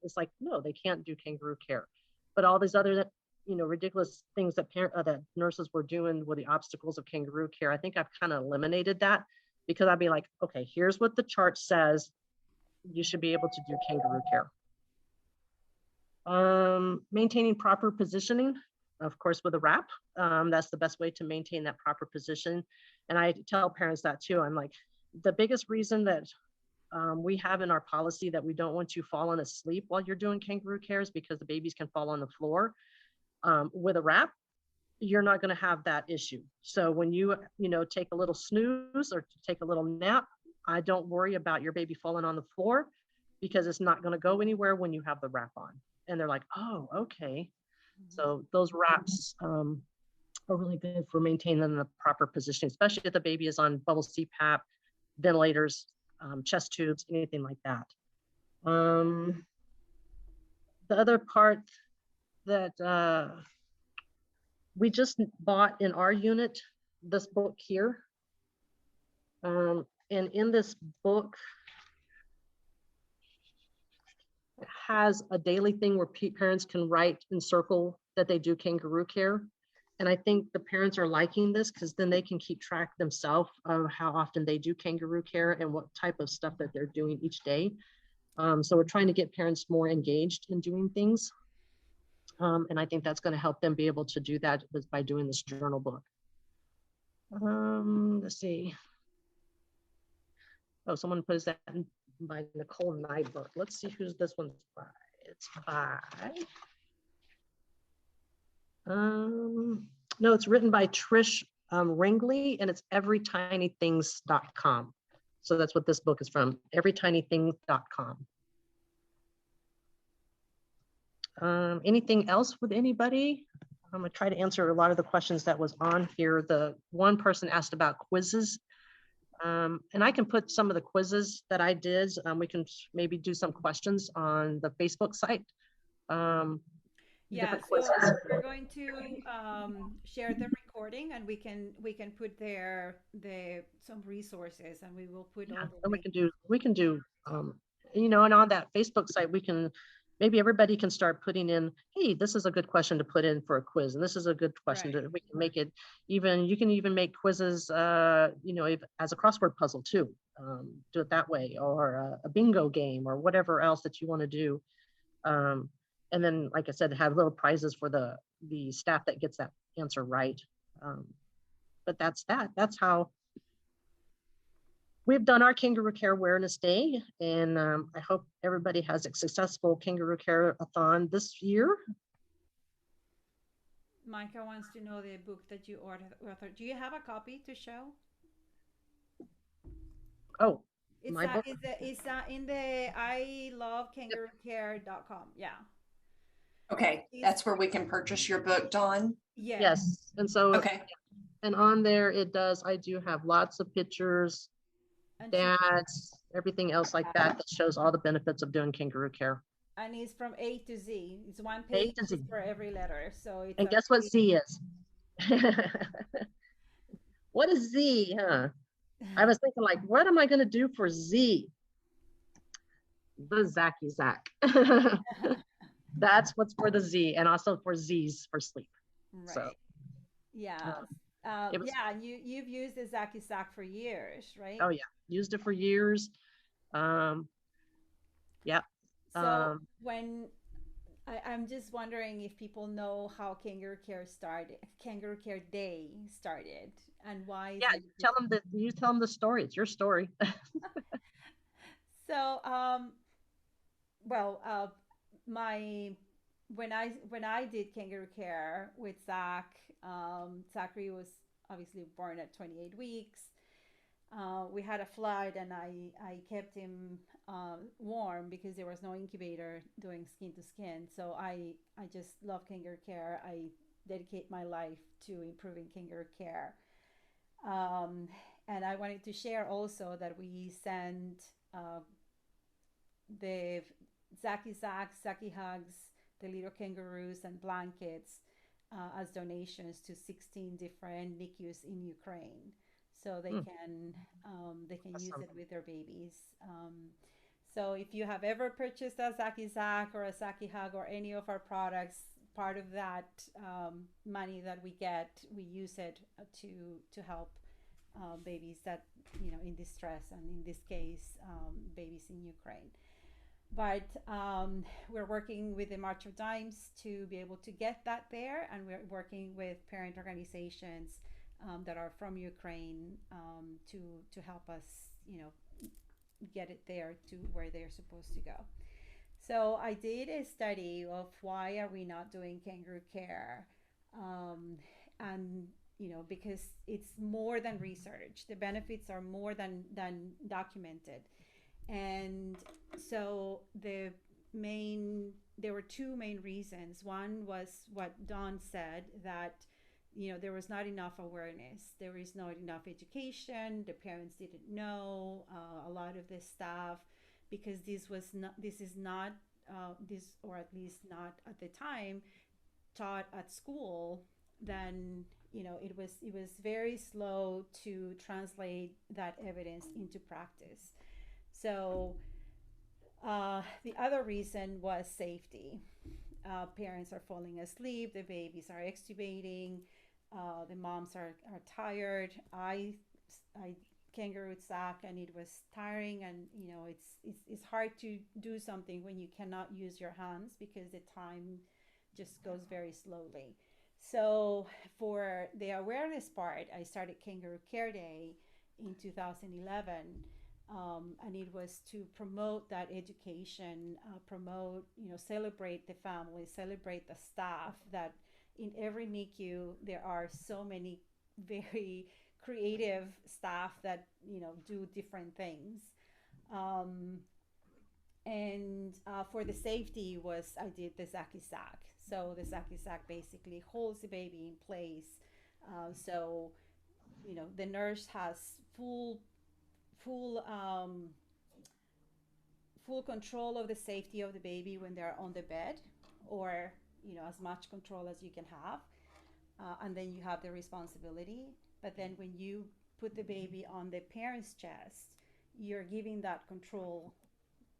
is like, no, they can't do kangaroo care. But all these other, ridiculous things that that nurses were doing with the obstacles of kangaroo care, I think I've kind of eliminated that, because I'd be like, okay, here's what the chart says. You should be able to do kangaroo care. Maintaining proper positioning, of course, with a wrap. That's the best way to maintain that proper position. And I tell parents that too. I'm like, the biggest reason that we have in our policy that we don't want you falling asleep while you're doing kangaroo care is because the babies can fall on the floor. With a wrap, you're not going to have that issue. So when you take a little snooze or take a little nap, I don't worry about your baby falling on the floor, because it's not going to go anywhere when you have the wrap on. And they're like, oh, okay. So those wraps are really good for maintaining the proper position, especially if the baby is on bubble CPAP, ventilators, chest tubes, anything like that. The other part that we just bought in our unit, this book here. And in this book, it has a daily thing where parents can write and circle that they do kangaroo care. And I think the parents are liking this, because then they can keep track themselves of how often they do kangaroo care and what type of stuff that they're doing each day. So we're trying to get parents more engaged in doing things. And I think that's going to help them be able to do that by doing this journal book. Let's see. Oh, someone puts that in by Nicole Nyberg. Let's see who's this one's by. It's by. No, it's written by Trish Ringley, and it's everytinythings.com. So that's what this book is from, everytinythings.com. Anything else with anybody? I'm gonna try to answer a lot of the questions that was on here. The one person asked about quizzes. And I can put some of the quizzes that I did. We can maybe do some questions on the Facebook site. Yeah, so we're going to share the recording, and we can put there some resources, and we will put all the and we can do and on that Facebook site maybe everybody can start putting in, hey, this is a good question to put in for a quiz, and this is a good question we can make it even. You can even make quizzes as a crossword puzzle too. Do it that way, or a bingo game, or whatever else that you want to do. And then, like I said, have little prizes for the staff that gets that answer right. But that's how we've done our Kangaroo Care Awareness Day, and I hope everybody has a successful Kangaroo Care-a-thon this year. Micah wants to know the book that you authored. Do you have a copy to show? Oh, it's my book? It's in the ilovekangaroocare.com. Yeah. Okay, that's where we can purchase your book, Dawn? Yes. And so, okay. And on there, I do have lots of pictures, stats, everything else like that shows all the benefits of doing kangaroo care. And it's from A to Z. It's one page for every letter. So it's and guess what Z is? What is Z, huh? I was thinking, like, what am I going to do for Z? The Zacky Zack. That's what's for the Z, and also for Z's for sleep. Right. So, yeah. You've used the Zacky Zack for years, right? Oh yeah, used it for years. Yeah. So when I'm just wondering if people know how Kangaroo Care Day started, and why. Yeah, you tell them the story. It's your story. So, when I did Kangaroo Care with Zach, Zachary was obviously born at 28 weeks. We had a flood, and I kept him warm because there was no incubator doing skin to skin. So I just love Kangaroo Care. I dedicate my life to improving Kangaroo Care. And I wanted to share also that we send the Zaki Zaks, Zaki Hugs, the little kangaroos and blankets as donations to 16 different NICUs in Ukraine, so they can use Awesome. it with their babies. So if you have ever purchased a Zaki Zak or a Zaki Hug or any of our products, part of that money that we get, we use it to help babies that in distress, and in this case, babies in Ukraine. But we're working with the March of Dimes to be able to get that there, and we're working with parent organizations that are from Ukraine to help us, get it there to where they're supposed to go. So I did a study of why are we not doing kangaroo care, and because it's more than research. The benefits are more than documented, and so there were two main reasons. One was what Dawn said, that there was not enough awareness, there is not enough education, the parents didn't know a lot of this stuff, because this is not this, or at least not at the time, taught at school. Then it was very slow to translate that evidence into practice. So the other reason was safety. Parents are falling asleep, the babies are extubating, the moms are tired. I kangaroo sack, and it was tiring, and it's hard to do something when you cannot use your hands because the time just goes very slowly. So for the awareness part, I started Kangaroo Care Day in 2011, and it was to promote that education, promote, celebrate the family, celebrate the staff. That in every NICU there are so many very creative staff that do different things. Um, and for the safety was I did the Zaki Sack. So the Zaki Sack basically holds the baby in place. So the nurse has full full control of the safety of the baby when they're on the bed, or as much control as you can have, and then you have the responsibility. But then when you put the baby on the parent's chest, you're giving that control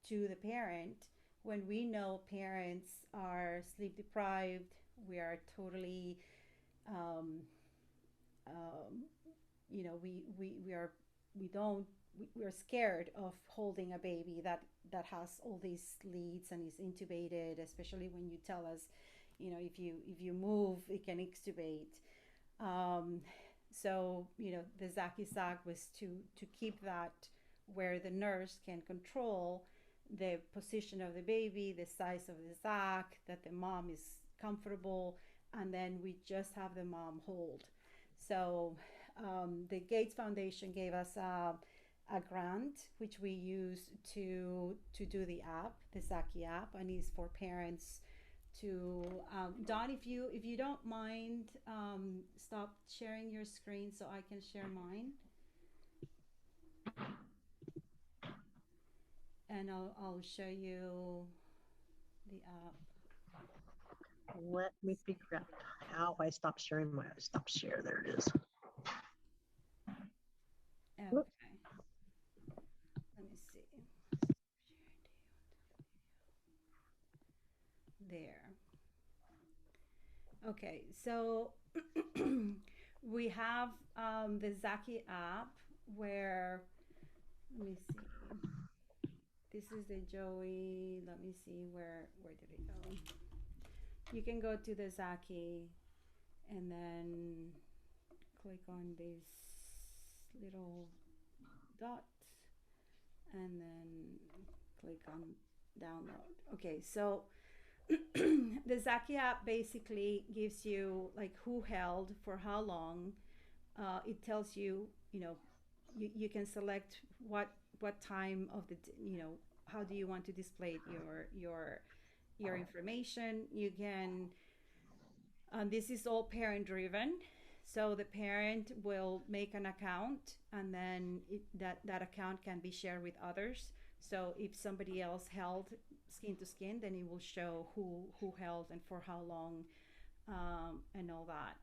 to the parent, when we know parents are sleep deprived, we are totally um, um, we are we don't we are scared of holding a baby that has all these leads and is intubated, especially when you tell us, if you move, it can extubate. um, so the Zaki Sack was to keep that where the nurse can control the position of the baby, the size of the sack, that the mom is comfortable, and then we just have the mom hold. So the Gates Foundation gave us a grant, which we use to do the app, the Zaki app, and is for parents to. Don, if you don't mind, stop sharing your screen so I can share mine, and I'll show you the app. Let me figure out how I stop sharing my stop share. There it is. Okay. Let me see. There. Okay, so we have the Zaki app where, let me see. This is the Joey. Let me see where did it go? You can go to the Zaki and then click on this little dot and then click on download. Okay, so the Zaki app basically gives you like who held for how long. It tells you, you can select what time of the, how do you want to display your information. You can, this is all parent driven. So the parent will make an account, and then that account can be shared with others. So if somebody else held skin to skin, then it will show who held and for how long, and all that.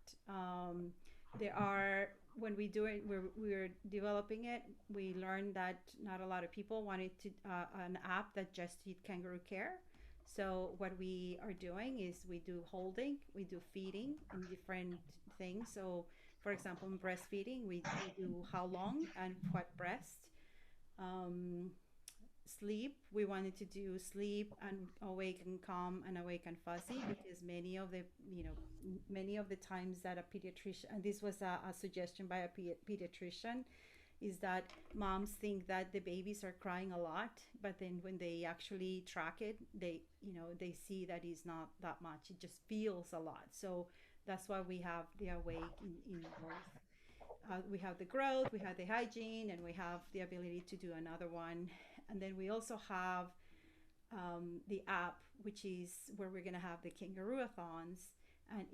There are, when we're developing it, we learned that not a lot of people wanted to an app that just did kangaroo care. So what we are doing is we do holding, we do feeding, and different things. So for example, in breastfeeding, we do how long and what breast. Um, Sleep, we wanted to do sleep and awake and calm and awake and fuzzy, because many of the times that a pediatrician, and this was a suggestion by a pediatrician, is that moms think that the babies are crying a lot, but then when they actually track it, they see that it's not that much, it just feels a lot. So that's why we have the awake in both. We have the growth, we have the hygiene, and we have the ability to do another one. And then we also have the app, which is where we're going to have the Kangaroo-a-thons. And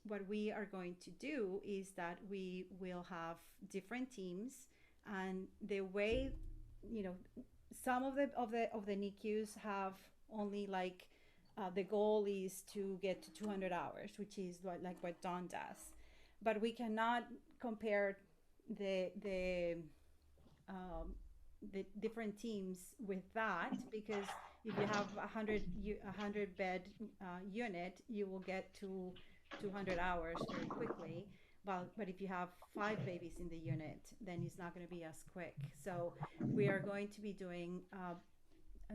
what we are going to do is that we will have different teams, and the way, some of the NICUs have only like the goal is to get to 200 hours, which is like what Dawn does. But we cannot compare the different teams with that, because if you have a 100 bed unit, you will get to 200 hours very quickly. But if you have 5 babies in the unit, then it's not going to be as quick. So we are going to be doing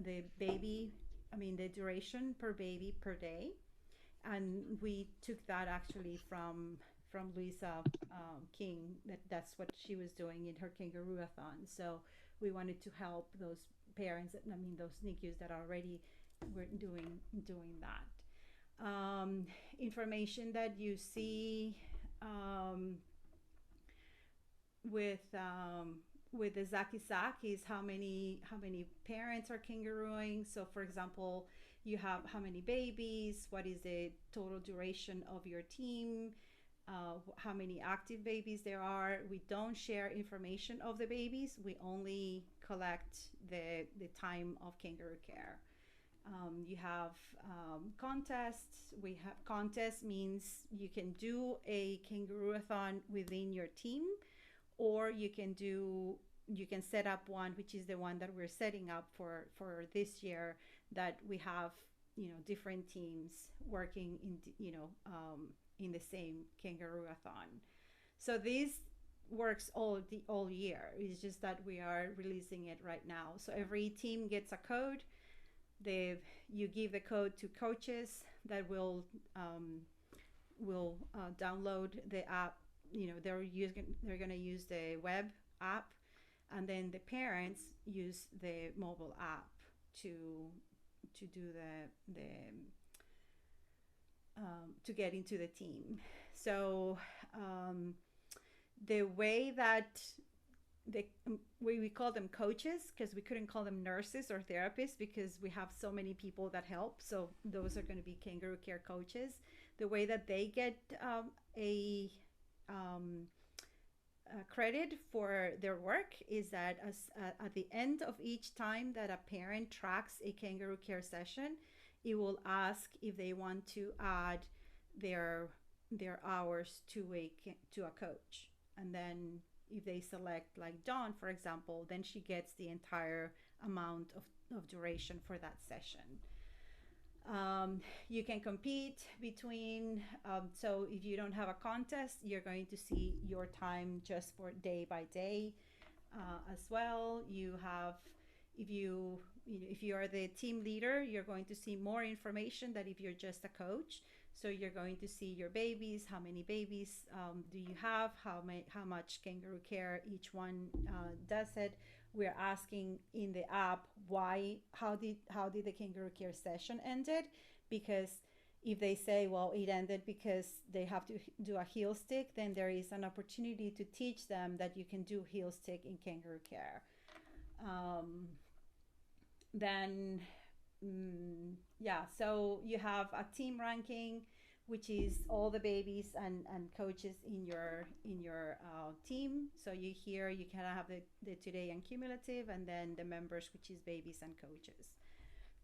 the duration per baby per day, and we took that actually from Louisa King. That's what she was doing in her Kangaroo-a-thon. So we wanted to help those parents, those NICUs that already were doing that. Information that you see with the Zaki Zak is how many parents are kangarooing. So for example, you have how many babies, what is the total duration of your team, how many active babies there are. We don't share information of the babies. We only collect the time of kangaroo care. You have contests. We have contests means you can do a Kangaroo-a-thon within your team, or you can set up one, which is the one that we're setting up for this year, that we have different teams working in the same Kangaroo-a-thon. So this works all year. It's just that we are releasing it right now. So every team gets a code. You give the code to coaches that will download the app. They're going to use the web app, and then the parents use the mobile app to do to get into the team. So the way that we call them coaches, because we couldn't call them nurses or therapists because we have so many people that help. So those are going to be Kangaroo Care coaches. The way that they get a credit for their work is that at the end of each time that a parent tracks a Kangaroo Care session, it will ask if they want to add their hours to a coach. And then if they select like Dawn, for example, then she gets the entire amount of duration for that session. You can compete between, so if you don't have a contest, you're going to see your time just for day by day as well. You have, if you are the team leader, you're going to see more information than if you're just a coach. So you're going to see your babies, how many babies do you have, how much Kangaroo Care each one does it. We're asking in the app how did the Kangaroo Care session ended, because if they say, well, it ended because they have to do a heel stick, then there is an opportunity to teach them that you can do heel stick in Kangaroo Care. So you have a team ranking. which is all the babies and coaches in your team. So you here you kind of have the today and cumulative, and then the members, which is babies and coaches.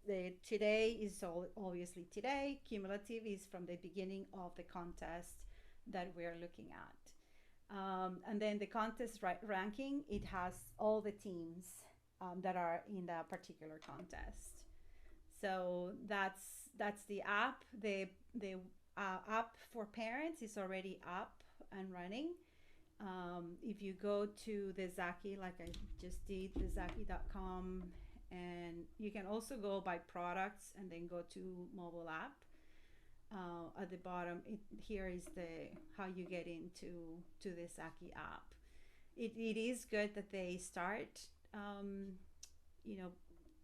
The today is all obviously today. Cumulative is from the beginning of the contest that we're looking at. And then the contest ranking, it has all the teams that are in that particular contest. So that's the app. The app for parents is already up and running. If you go to the Zaki, like I just did, the Zaki.com, and you can also go by products and then go to mobile app. At the bottom, here is the how you get into the Zaki app. It is good that they start,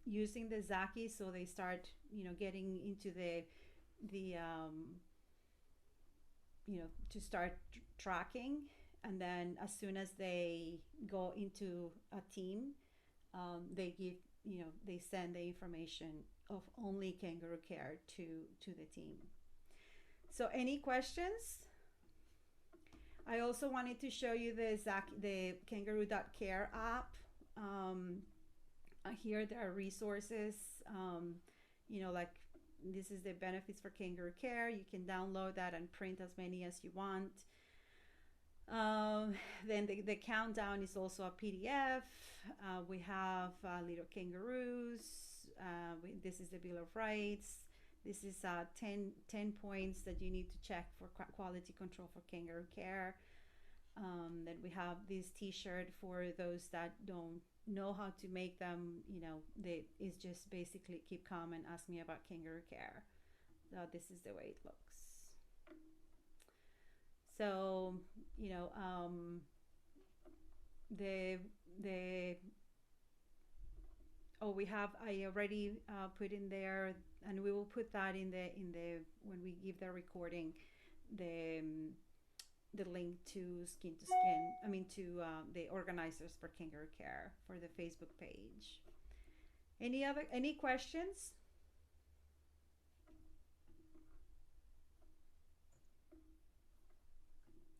using the Zaki, so they start, getting into the to start tracking, and then as soon as they go into a team, they give, they send the information of only Kangaroo Care to the team. So any questions? I also wanted to show you the Kangaroo.care app. Here there are resources, like this is the benefits for Kangaroo Care. You can download that and print as many as you want. Then the countdown is also a PDF. We have little kangaroos. This is the Bill of Rights. This is 10 points that you need to check for quality control for Kangaroo Care. Then we have this t-shirt for those that don't know how to make them. It's just basically keep calm and ask me about Kangaroo Care. So this is the way it looks. So, I already put in there, and we will put that in the when we give the recording, the link to Skin to Skin, to the organizers for Kangaroo Care for the Facebook page. Any questions?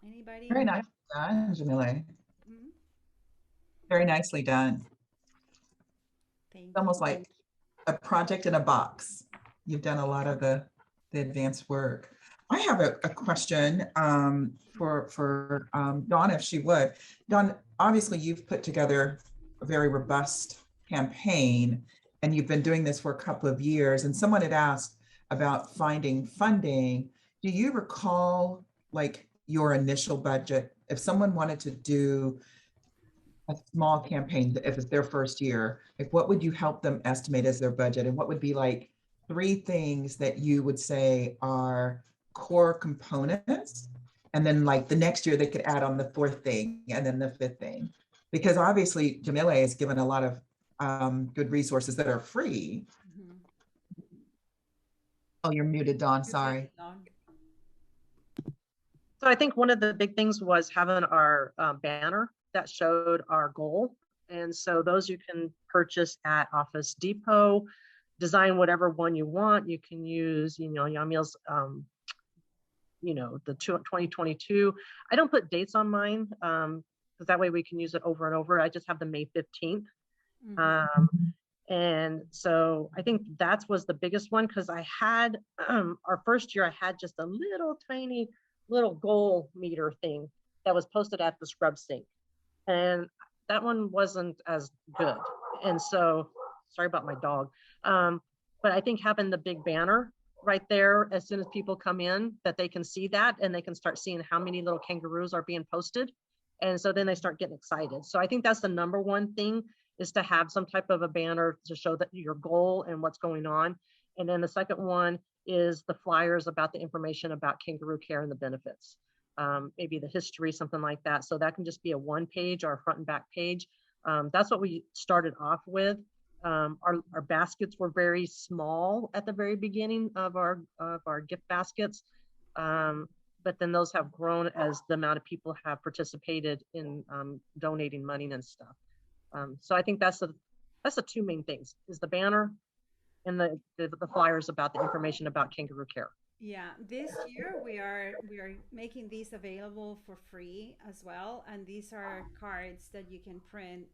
Anybody? Very nicely done, Jamila. Mm-hmm. Very nicely done. Thank you. It's almost like a project in a box. You've done a lot of the advanced work. I have a question for Dawn, if she would. Dawn, obviously you've put together a very robust campaign, and you've been doing this for a couple of years, and someone had asked about finding funding. Do you recall your initial budget? If someone wanted to do a small campaign, if it's their first year, what would you help them estimate as their budget? And what would be 3 things that you would say are core components? And then the next year they could add on the 4th thing and then the 5th thing. Because obviously Jamila has given a lot of good resources that are free. Mm-hmm. Oh, you're muted, Dawn, sorry. So I think one of the big things was having our banner that showed our goal. And so those you can purchase at Office Depot, design whatever one you want. You can use, Yamil's, the 2022. I don't put dates on mine because that way we can use it over and over. I just have the May 15th. Mm-hmm. And so I think that was the biggest one, because I had our first year, I had just a tiny little goal meter thing that was posted at the scrub sink, and that one wasn't as good. And so, sorry about my dog, but I think having the big banner right there, as soon as people come in, that they can see that and they can start seeing how many little kangaroos are being posted, and so then they start getting excited. So I think that's the number one thing, is to have some type of a banner to show that your goal and what's going on. And then the second one is the flyers about the information about Kangaroo Care and the benefits, maybe the history, something like that. So that can just be a 1-page or a front and back page. That's what we started off with. Our baskets were very small at the very beginning of our gift baskets, but then those have grown as the amount of people have participated in donating money and stuff. So I think that's the 2 main things, is the banner and the flyers about the information about Kangaroo Care. Yeah, this year we are making these available for free as well, and these are cards that you can print.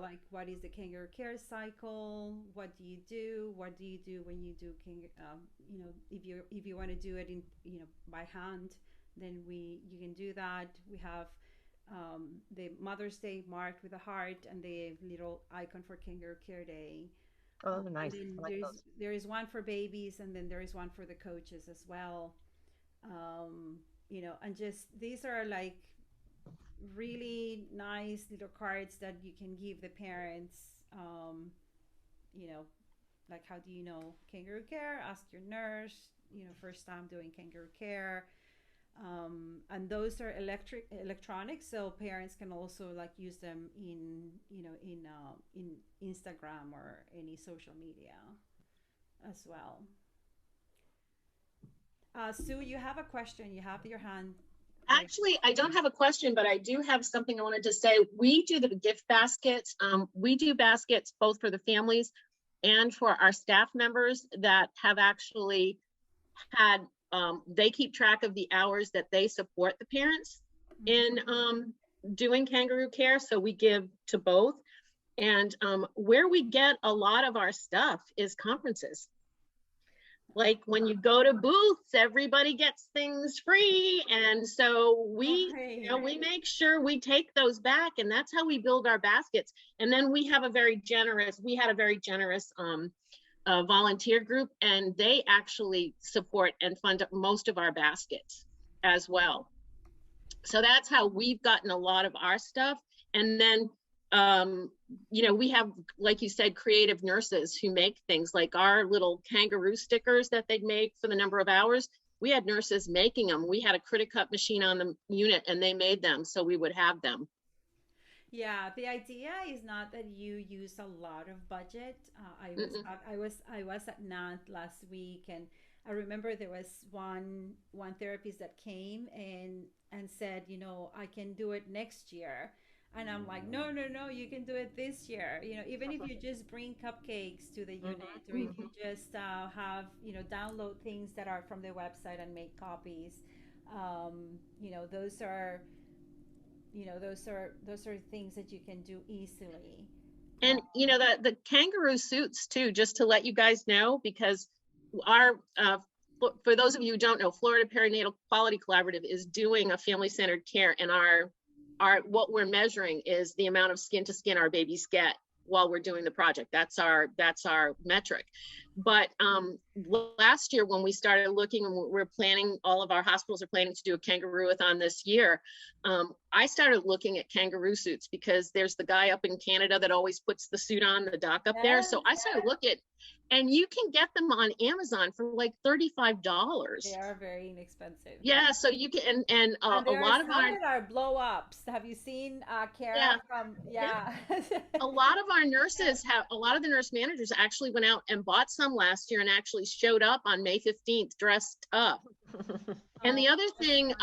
Like what is the kangaroo care cycle? What do you do? What do you do when you do if you want to do it in by hand, then you can do that. We have the Mother's Day marked with a heart and the little icon for Kangaroo Care Day. Oh, And nice. then I like those. there is one for babies, and then there is one for the coaches as well. And just these are like really nice little cards that you can give the parents. You know, like how do you know kangaroo care? Ask your nurse. First time doing kangaroo care. And those are electronic, so parents can also like use them in Instagram or any social media as well. Sue, you have a question. You have your hand raised. Actually, I don't have a question, but I do have something I wanted to say. We do the gift baskets. We do baskets both for the families and for our staff members that have actually had, they keep track of the hours that they support the parents in doing kangaroo care. So we give to both. And where we get a lot of our stuff is conferences. Like when you go to booths, everybody gets things free. And so we make sure we take those back, and that's how we build our baskets. And then we had a very generous volunteer group, and they actually support and fund most of our baskets as well. So that's how we've gotten a lot of our stuff. And then we have, like you said, creative nurses who make things like our little kangaroo stickers that they'd make for the number of hours. We had nurses making them. We had a Cricut machine on the unit, and they made them so we would have them. Yeah, the idea is not that you use a lot of budget. I was at NAT last week, and I remember there was one therapist that came and said, I can do it next year. And I'm like, no, no, no, you can do it this year. Even if you just bring cupcakes to the unit, or if you just download things that are from the website and make copies. Those are those are things that you can do easily. And the kangaroo suits too, just to let you guys know, because our for those of you who don't know, Florida Perinatal Quality Collaborative is doing a family-centered care, and our what we're measuring is the amount of skin to skin our babies get while we're doing the project. That's our metric. But last year when we started looking, and we're planning, all of our hospitals are planning to do a Kangaroo-a-thon this year, I started looking at kangaroo suits, because there's the guy up in Canada that always puts the suit on, the doc up there. So I started looking, and you can get them on Amazon for like $35. They are very inexpensive. Yeah, so you can, and a lot of our blow ups. Have you seen Kara from? Yeah. A lot of our nurses a lot of the nurse managers actually went out and bought some last year and actually showed up on May 15th dressed up. And the other thing,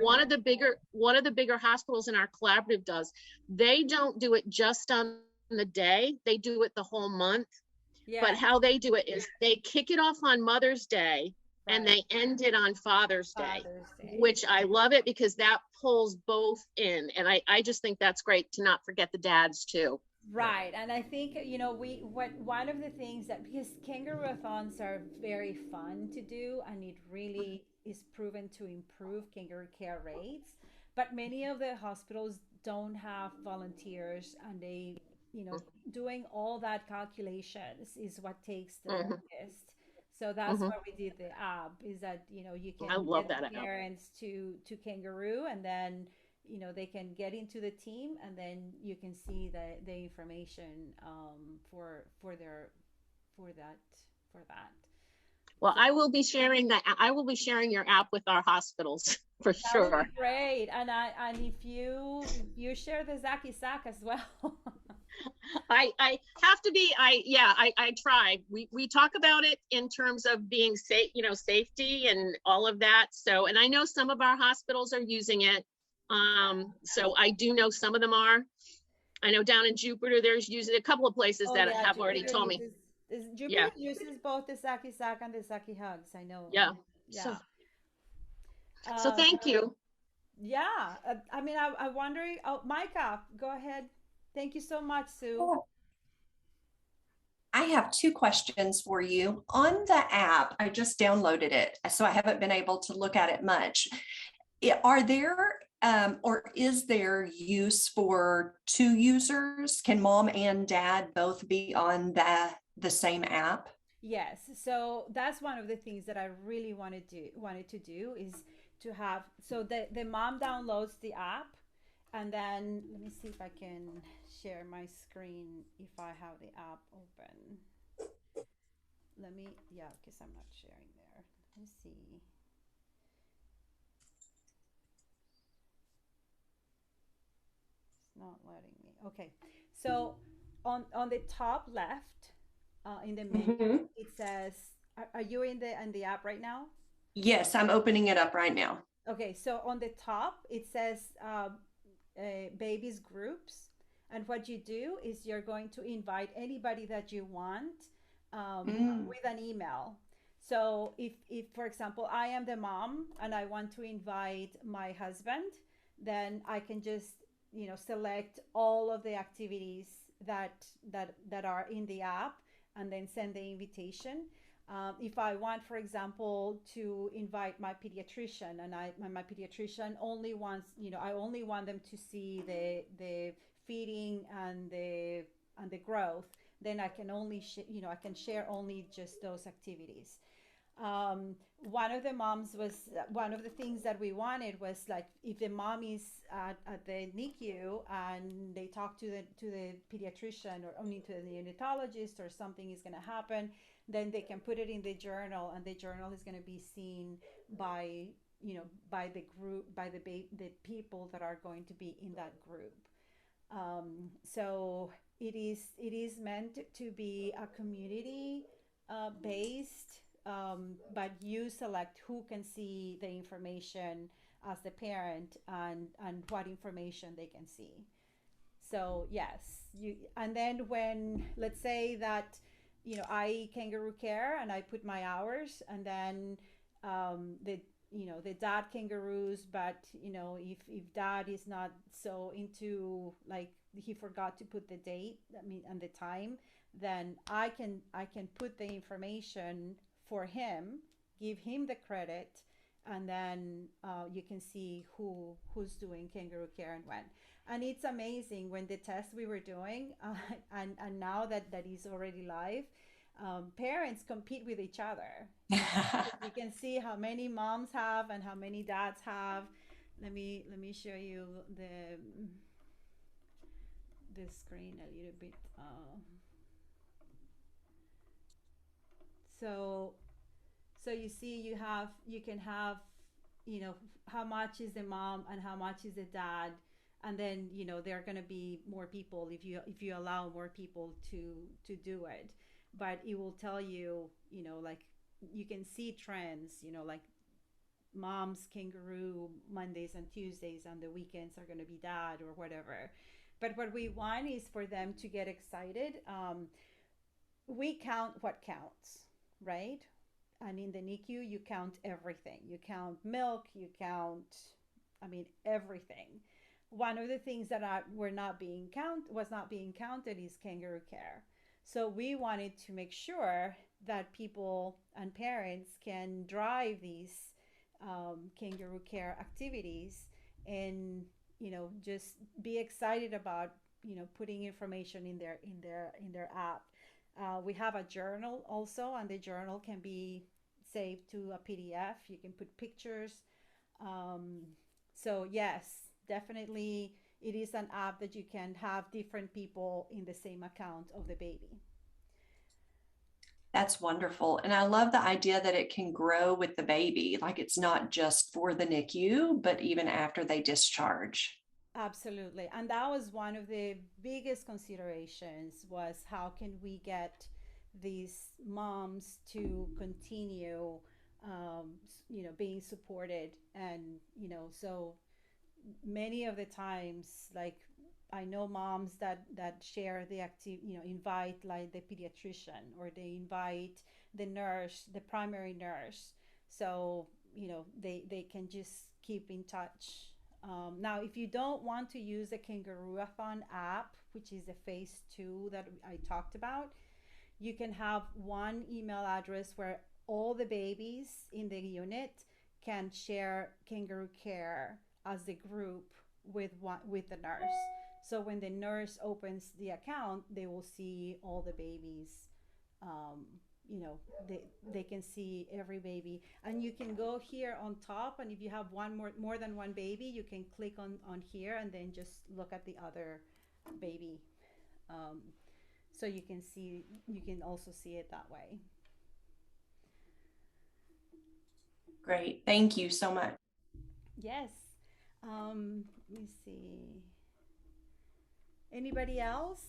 one of the bigger hospitals in our collaborative does, they don't do it just on the day, they do it the whole month. Yeah. But how they do it is they kick it off on Mother's Day, right, and they end it on Father's Day, which I love it, because that pulls both in. And I just think that's great to not forget the dads too. Right. And I think, one of the things that, because kangaroo-a-thons are very fun to do, and it really is proven to improve kangaroo care rates, but many of the hospitals don't have volunteers, and they, doing all that calculations is what takes the longest. So that's why we did the app, is that, you can get the parents to kangaroo, and then they can get into the team, and then you can see the information for that. Well, I will be sharing your app with our hospitals for sure. That would be great. And if you share the Zaki Sack as well. I have to be, I try. We talk about it in terms of being safe, safety and all of that. So, and I know some of our hospitals are using it. So I do know some of them are. I know down in Jupiter, there's using a couple of places that have already told me. Jupiter uses both the Zaki Sack and the Zaki Hugs. I know. Yeah. So, Yeah. so thank you. Yeah. I mean, I'm wondering. Oh, Micah, go ahead. Thank you so much, Sue. Oh, I have two questions for you. On the app, I just downloaded it, so I haven't been able to look at it much. Are there or is there use for two users? Can mom and dad both be on the same app? Yes. So that's one of the things that I really wanted to do is to have, so the mom downloads the app, and then let me see if I can share my screen if I have the app open. Let me, yeah, because I'm not sharing there. Let me see. It's not letting me. Okay. So on the top left, in the menu, Mhm. it says, are you in the app right now? Yes, I'm opening it up right now. Okay, so on the top it says babies groups, and what you do is you're going to invite anybody that you want, Mm. with an email. So if for example I am the mom and I want to invite my husband, then I can just select all of the activities that are in the app and then send the invitation. If I want, for example, to invite my pediatrician, and my pediatrician only wants, I only want them to see the feeding and the growth, then I can only, I can share only just those activities. One of the moms was one of the things that we wanted was like if the mom is at the NICU and they talk to the pediatrician or only to the neonatologist or something is going to happen, then they can put it in the journal, and the journal is going to be seen by by the group, by the people that are going to be in that group. So it is meant to be a community based, but you select who can see the information as the parent, and what information they can see. So yes, you, and then when, let's say that I Kangaroo Care and I put my hours, and then the the dad kangaroos, but if dad is not so into, like, he forgot to put the date, I mean, and the time, then I can put the information for him, give him the credit, and then you can see who's doing Kangaroo Care and when. And it's amazing when the test we were doing, and now that is already live, parents compete with each other. You can see how many moms have and how many dads have. Let me show you the screen a little bit. So so you see, you can have, how much is the mom and how much is the dad, and then there are going to be more people if you allow more people to do it. But it will tell you, like, you can see trends, like mom's kangaroo Mondays and Tuesdays, and the weekends are going to be dad or whatever. But what we want is for them to get excited. We count what counts, right? And in the NICU, you count everything. You count milk, you count, I mean, everything. One of the things that was not being counted is Kangaroo Care. So we wanted to make sure that people and parents can drive these Kangaroo Care activities, and just be excited about putting information in their app. We have a journal also, and the journal can be saved to a PDF. You can put pictures. Um, so yes, definitely, it is an app that you can have different people in the same account of the baby. That's wonderful. And I love the idea that it can grow with the baby. Like it's not just for the NICU, but even after they discharge. Absolutely. And that was one of the biggest considerations, was how can we get these moms to continue, being supported. And so many of the times, like, I know moms that share the active, invite like the pediatrician, or they invite the nurse, the primary nurse, So, they can just keep in touch. Now, if you don't want to use the Kangaroo-a-thon app, which is the phase 2 that I talked about, you can have one email address where all the babies in the unit can share Kangaroo Care as the group with the nurse. So when the nurse opens the account, they will see all the babies. Um, they can see every baby, and you can go here on top, and if you have more than one baby, you can click on here and then just look at the other baby. Um, so you can also see it that way. Great. Thank you so much. Yes. Let me see. Anybody else?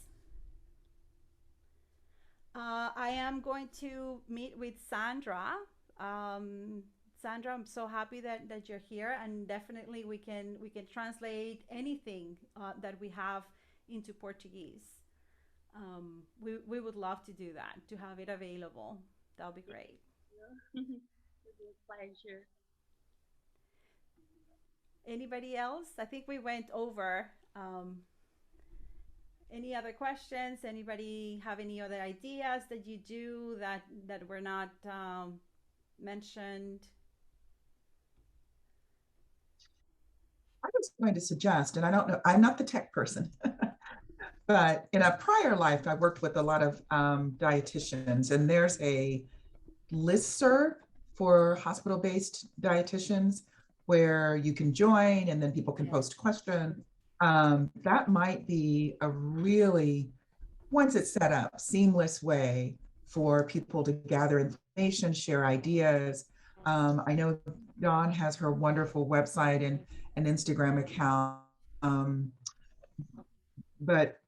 I am going to meet with Sandra. Sandra, I'm so happy that you're here, and definitely we can translate anything that we have into Portuguese. We would love to do that, to have it available. That would be great. It'd be a pleasure. Anybody else? I think we went over. Any other questions? Anybody have any other ideas that you do that were not mentioned? I was going to suggest, and I don't know, I'm not the tech person, but in a prior life, I worked with a lot of dietitians, and there's a listserv for hospital-based dietitians where you can join and then people can post questions. That might be a really, once it's set up, seamless way for people to gather information, share ideas. I know Dawn has her wonderful website and an Instagram account, but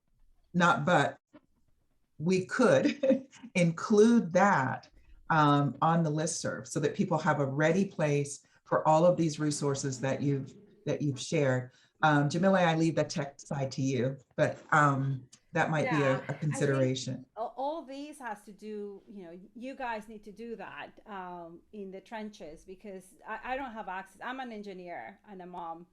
we could include that on the listserv so that people have a ready place for all of these resources that you've shared. Jamila, I leave the tech side to you, but that might be a consideration. All these has to do, you guys need to do that in the trenches, because I don't have access. I'm an engineer and a mom,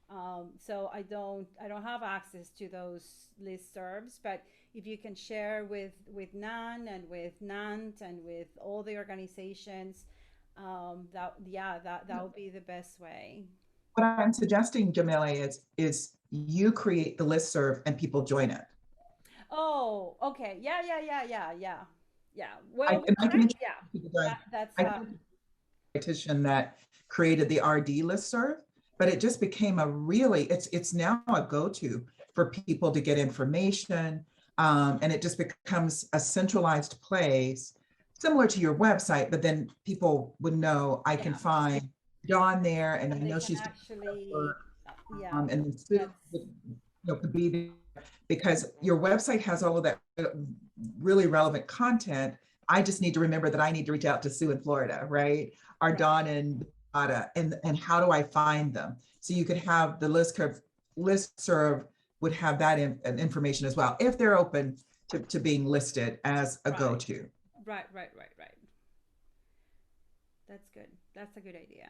so I don't have access to those listservs. But if you can share with NAN and with NANT and with all the organizations, that would be the best way. What I'm suggesting, Jamila, is you create the listserv and people join it. Oh, okay. Yeah. Well, I can that's dietitian that created the RD listserv, but it just became it's now a go-to for people to get information, and it just becomes a centralized place, similar to your website, but then people would know I can find Dawn there, and I know she's actually, and the could be there, because your website has all of that really relevant content. I just need to remember that I need to reach out to Sue in Florida, right? Or Dawn in Nevada, and how do I find them? So you could have the listserv would have that information as well, if they're open to being listed as a go-to. Right. That's good. That's a good idea.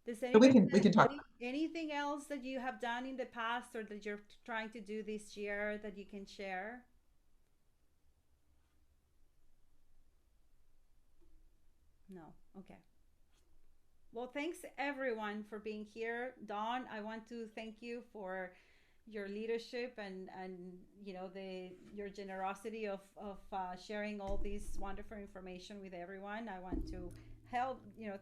Does we can talk. Anything else that you have done in the past or that you're trying to do this year that you can share? No. Okay. Well, thanks everyone for being here. Dawn, I want to thank you for your leadership and your generosity of sharing all this wonderful information with everyone. I want to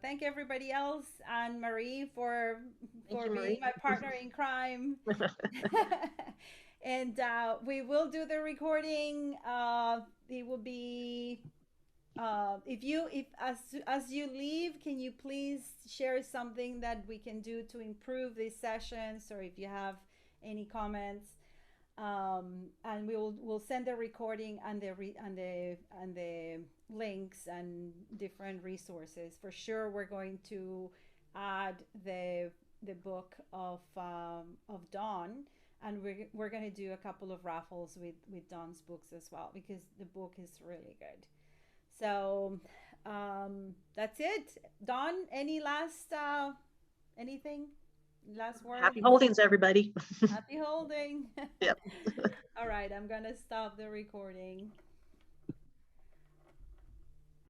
thank everybody else, and Marie for being my partner in crime. And we will do the recording. It will be if as you leave, can you please share something that we can do to improve these sessions, or if you have any comments, and we'll send the recording and the links and different resources. For sure, we're going to add the book of Dawn, and we're going to do a couple of raffles with Dawn's books as well, because the book is really good. So That's it. Dawn, any last anything? Last word? Happy holdings, everybody. Happy holding. Yep. All right, I'm gonna stop the recording.